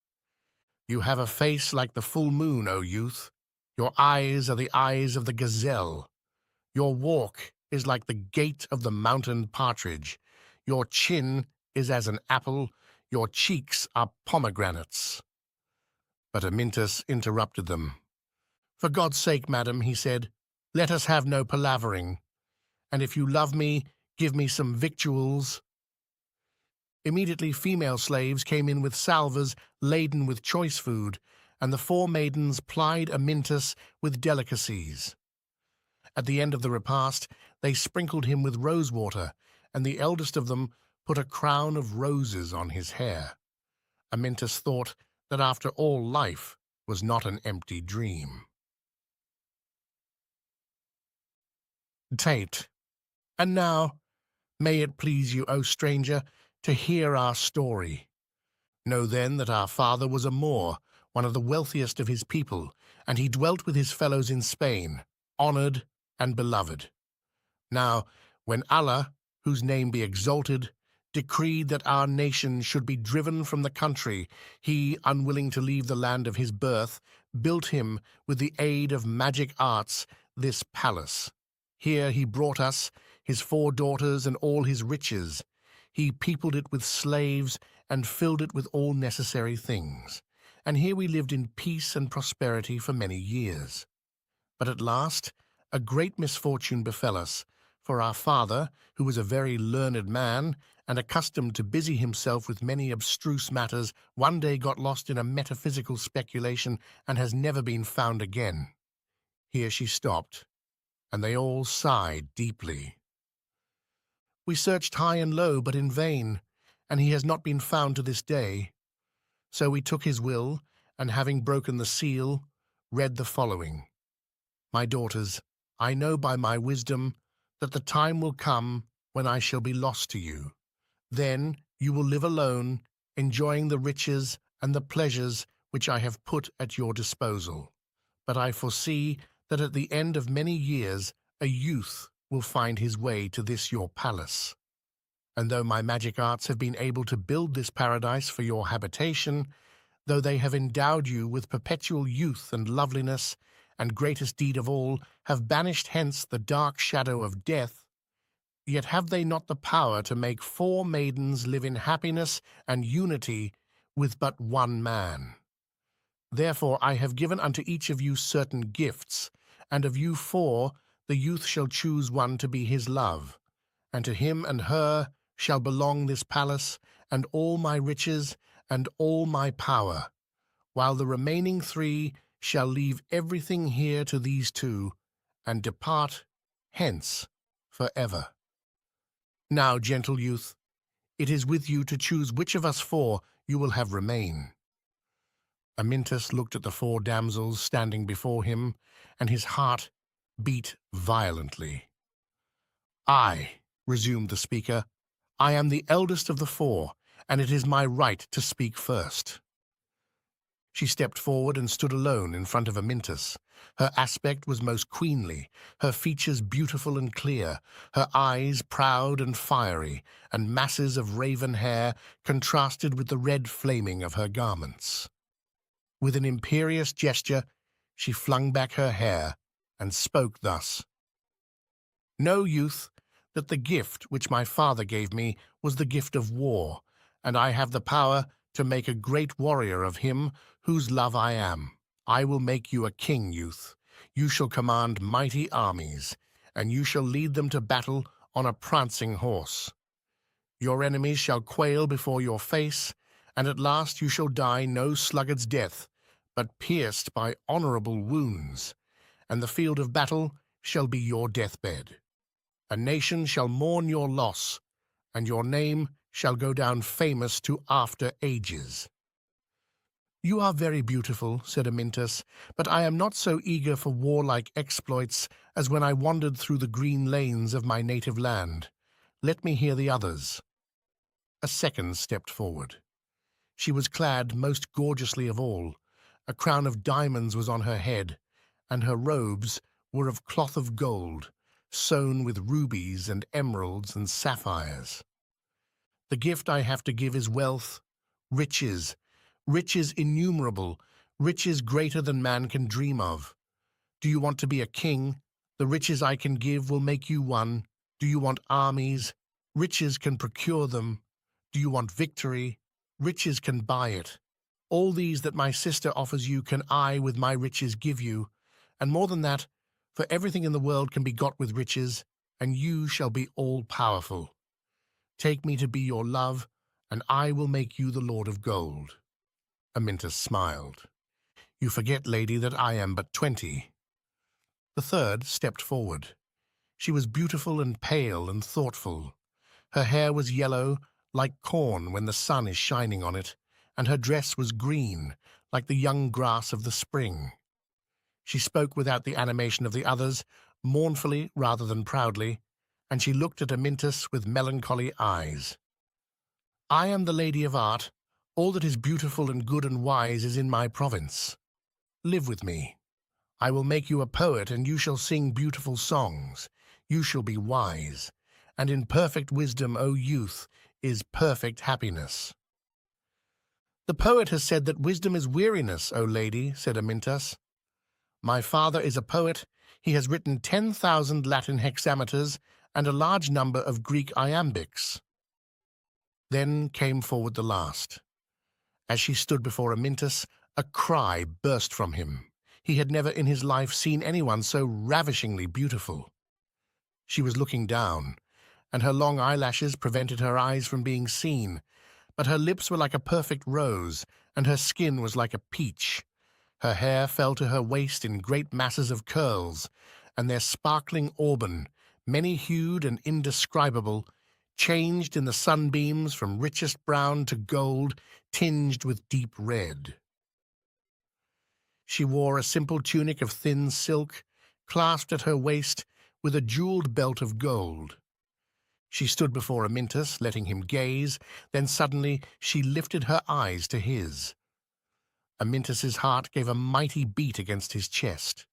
"You have a face like the full moon, O youth. Your eyes are the eyes of the gazelle. Your walk is like the gait of the mountain partridge. Your chin is as an apple. Your cheeks are pomegranates." But Amyntas interrupted them. "For God's sake, madam," he said, "let us have no palavering. And if you love me, give me some victuals." Immediately female slaves came in with salvers laden with choice food, and the 4 maidens plied Amyntas with delicacies. At the end of the repast, they sprinkled him with rosewater, and the eldest of them put a crown of roses on his hair. Amyntas thought that after all, life was not an empty dream. Tate. And now, may it please you, O stranger, to hear our story. Know then that our father was a Moor, one of the wealthiest of his people, and he dwelt with his fellows in Spain, honoured and beloved. Now, when Allah, whose name be exalted, decreed that our nation should be driven from the country, he, unwilling to leave the land of his birth, built him, with the aid of magic arts, this palace. Here he brought us, his 4 daughters and all his riches. He peopled it with slaves and filled it with all necessary things. And here we lived in peace and prosperity for many years. But at last a great misfortune befell us, for our father, who was a very learned man, and accustomed to busy himself with many abstruse matters, one day got lost in a metaphysical speculation, and has never been found again. Here she stopped, and they all sighed deeply. We searched high and low, but in vain, and he has not been found to this day. So we took his will, and having broken the seal, read the following. My daughters, I know by my wisdom that the time will come when I shall be lost to you. Then you will live alone, enjoying the riches and the pleasures which I have put at your disposal. But I foresee that at the end of many years a youth will find his way to this your palace. And though my magic arts have been able to build this paradise for your habitation, though they have endowed you with perpetual youth and loveliness, and greatest deed of all, have banished hence the dark shadow of death, yet have they not the power to make 4 maidens live in happiness and unity with but one man. Therefore I have given unto each of you certain gifts, and of you four the youth shall choose one to be his love, and to him and her shall belong this palace, and all my riches, and all my power, while the remaining three shall leave everything here to these two, and depart hence for ever. Now, gentle youth, it is with you to choose which of us four you will have remain. Amyntas looked at the four damsels standing before him, and his heart beat violently. I, resumed the speaker, I am the eldest of the four, and it is my right to speak first. She stepped forward and stood alone in front of Amyntas. Her aspect was most queenly, her features beautiful and clear, her eyes proud and fiery, and masses of raven hair contrasted with the red flaming of her garments. With an imperious gesture, she flung back her hair and spoke thus. Know, youth, that the gift which my father gave me was the gift of war, and I have the power to make a great warrior of him whose love I am. I will make you a king, youth. You shall command mighty armies, and you shall lead them to battle on a prancing horse. Your enemies shall quail before your face, and at last you shall die no sluggard's death, but pierced by honorable wounds, and the field of battle shall be your deathbed. A nation shall mourn your loss, and your name shall go down famous to after ages. You are very beautiful, said Amyntas, but I am not so eager for warlike exploits as when I wandered through the green lanes of my native land. Let me hear the others. A second stepped forward. She was clad most gorgeously of all. A crown of diamonds was on her head, and her robes were of cloth of gold, sewn with rubies and emeralds and sapphires. The gift I have to give is wealth, riches, riches innumerable, riches greater than man can dream of. Do you want to be a king? The riches I can give will make you one. Do you want armies? Riches can procure them. Do you want victory? Riches can buy it. All these that my sister offers you can I with my riches give you, and more than that, for everything in the world can be got with riches, and you shall be all-powerful. Take me to be your love, and I will make you the Lord of Gold. Amyntas smiled. You forget, lady, that I am but 20. The third stepped forward. She was beautiful and pale and thoughtful. Her hair was yellow, like corn when the sun is shining on it, and her dress was green, like the young grass of the spring. She spoke without the animation of the others, mournfully rather than proudly, and she looked at Amyntas with melancholy eyes. I am the lady of art. All that is beautiful and good and wise is in my province. Live with me. I will make you a poet, and you shall sing beautiful songs. You shall be wise, and in perfect wisdom, O youth, is perfect happiness. The poet has said that wisdom is weariness, O lady, said Amyntas. My father is a poet. He has written 10,000 Latin hexameters and a large number of Greek iambics. Then came forward the last. As she stood before Amyntas, a cry burst from him. He had never in his life seen anyone so ravishingly beautiful. She was looking down, and her long eyelashes prevented her eyes from being seen, but her lips were like a perfect rose, and her skin was like a peach. Her hair fell to her waist in great masses of curls, and their sparkling auburn, many-hued and indescribable, changed in the sunbeams from richest brown to gold, tinged with deep red. She wore a simple tunic of thin silk, clasped at her waist with a jeweled belt of gold. She stood before Amyntas, letting him gaze, then suddenly she lifted her eyes to his. Amyntas's heart gave a mighty beat against his chest.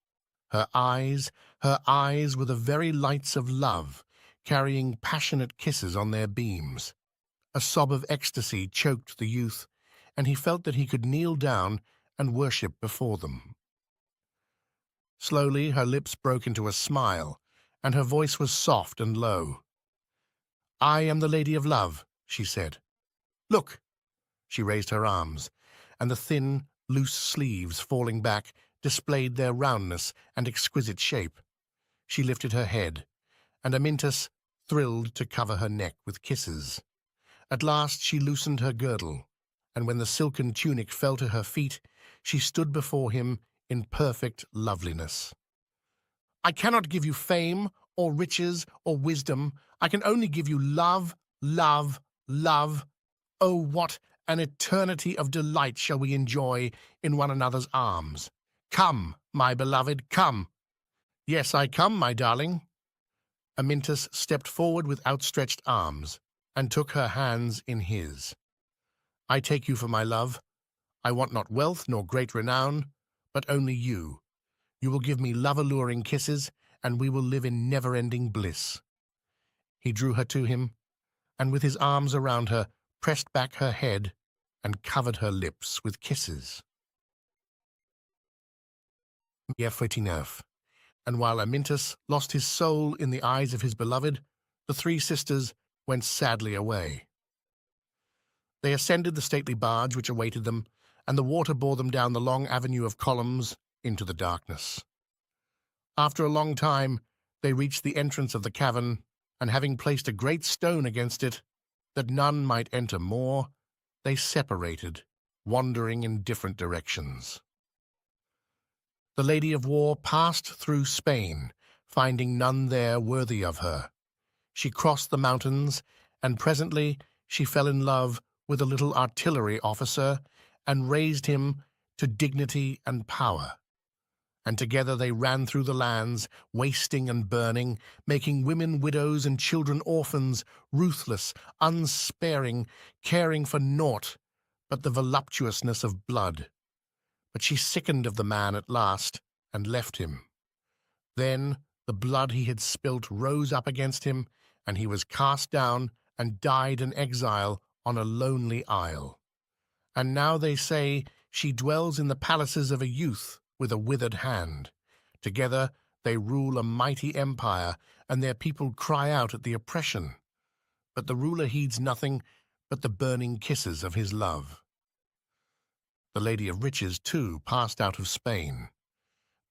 Her eyes were the very lights of love, carrying passionate kisses on their beams. A sob of ecstasy choked the youth, and he felt that he could kneel down and worship before them. Slowly her lips broke into a smile, and her voice was soft and low. I am the Lady of Love, she said. Look! She raised her arms, and the thin, Loose sleeves falling back displayed their roundness and exquisite shape. She lifted her head, and Amyntas thrilled to cover her neck with kisses. At last she loosened her girdle, and when the silken tunic fell to her feet, she stood before him in perfect loveliness. "I cannot give you fame, or riches, or wisdom. I can only give you love, love, love. Oh, what an eternity of delight shall we enjoy in one another's arms. Come, my beloved, come." "Yes, I come, my darling." Amyntas stepped forward with outstretched arms and took her hands in his. "I take you for my love. I want not wealth nor great renown, but only you. You will give me love-alluring kisses, and we will live in never-ending bliss." He drew her to him, and with his arms around her, pressed back her head and covered her lips with kisses. And while Amyntas lost his soul in the eyes of his beloved, the three sisters went sadly away. They ascended the stately barge which awaited them, and the water bore them down the long avenue of columns into the darkness. After a long time, they reached the entrance of the cavern, and having placed a great stone against it, that none might enter more, they separated, wandering in different directions. The Lady of War passed through Spain, finding none there worthy of her. She crossed the mountains, and presently she fell in love with a little artillery officer and raised him to dignity and power. And together they ran through the lands, wasting and burning, making women widows and children orphans, ruthless, unsparing, caring for naught but the voluptuousness of blood. But she sickened of the man at last, and left him. Then the blood he had spilt rose up against him, and he was cast down and died an exile on a lonely isle. And now they say she dwells in the palaces of a youth with a withered hand. Together they rule a mighty empire, and their people cry out at the oppression. But the ruler heeds nothing but the burning kisses of his love. The Lady of Riches, too, passed out of Spain.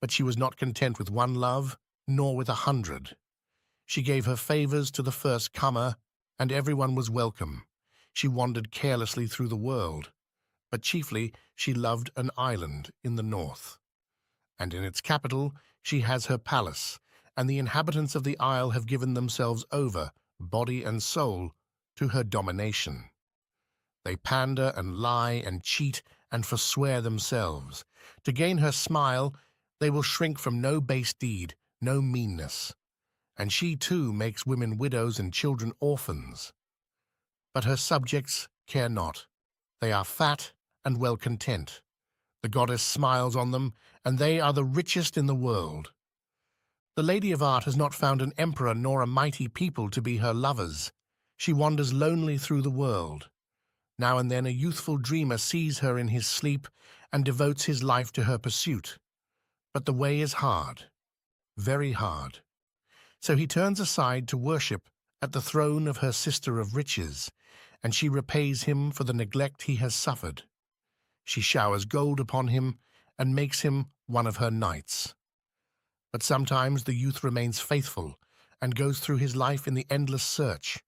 But she was not content with one love, nor with 100. She gave her favors to the first comer, and everyone was welcome. She wandered carelessly through the world, but chiefly she loved an island in the north. And in its capital she has her palace, and the inhabitants of the isle have given themselves over, body and soul, to her domination. They pander and lie and cheat and forswear themselves. To gain her smile, they will shrink from no base deed, no meanness. And she, too, makes women widows and children orphans. But her subjects care not. They are fat and well content. The goddess smiles on them, and they are the richest in the world. The Lady of Art has not found an emperor nor a mighty people to be her lovers. She wanders lonely through the world. Now and then a youthful dreamer sees her in his sleep and devotes his life to her pursuit. But the way is hard, very hard. So he turns aside to worship at the throne of her sister of riches, and she repays him for the neglect he has suffered. She showers gold upon him and makes him one of her knights. But sometimes the youth remains faithful and goes through his life in the endless search,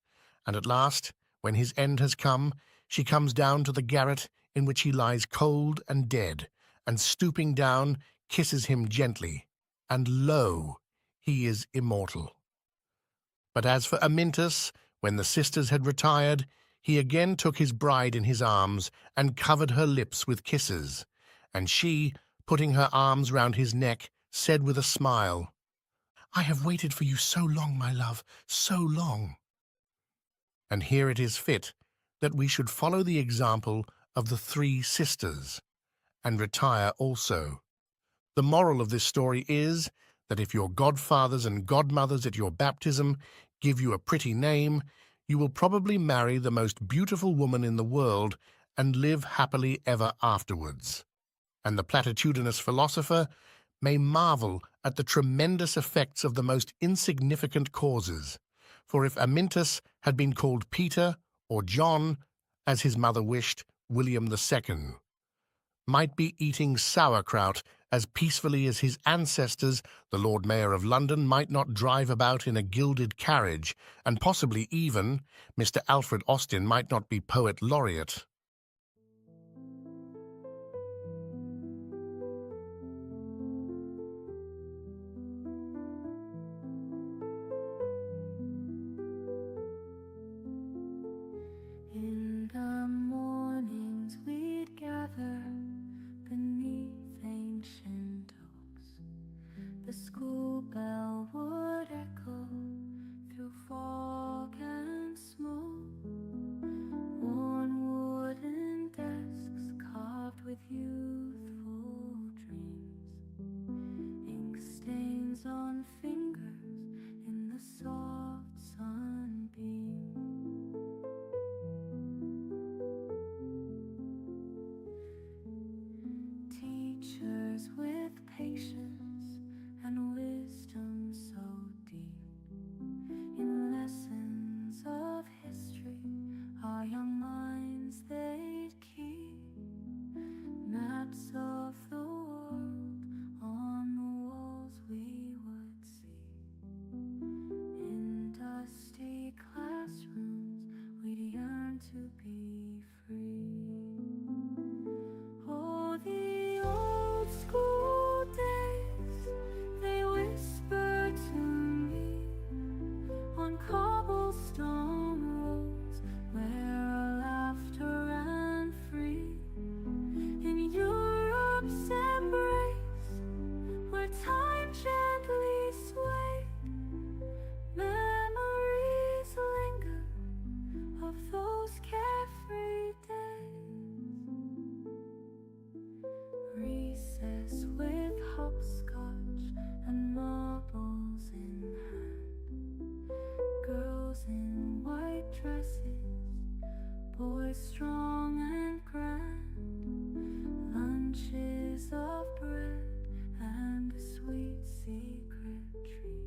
and at last, when his end has come, she comes down to the garret in which he lies cold and dead, and stooping down, kisses him gently, and lo, he is immortal. But as for Amyntas, when the sisters had retired, he again took his bride in his arms and covered her lips with kisses, and she, putting her arms round his neck, said with a smile, "I have waited for you so long, my love, so long." And here it is fit that we should follow the example of the three sisters, and retire also. The moral of this story is that if your godfathers and godmothers at your baptism give you a pretty name, you will probably marry the most beautiful woman in the world and live happily ever afterwards. And the platitudinous philosopher may marvel at the tremendous effects of the most insignificant causes. For if Amyntas had been called Peter or John, as his mother wished, William II, might be eating sauerkraut as peacefully as his ancestors. The Lord Mayor of London might not drive about in a gilded carriage, and possibly even Mr. Alfred Austin might not be poet laureate. In the mornings we'd gather beneath ancient oaks. The school bell would echo through fog and smoke. Worn wooden desks carved with youthful dreams. Ink stains on fingers in the soft sunbeam. Teachers with patience and wisdom so deep. In lessons of history, our young minds they'd keep. Maps of the world on the walls we would see. In dusty classrooms, we'd yearn to be free. Oh, the old school days, they whisper to me on cobblestone roads where our laughter ran free. In Europe's embrace, where time gently swayed, memories linger of those carefree days. Recess with hopscotch and marbles in hand. Girls in white dresses, boys strong and grand. Lunches of bread and a sweet secret treat.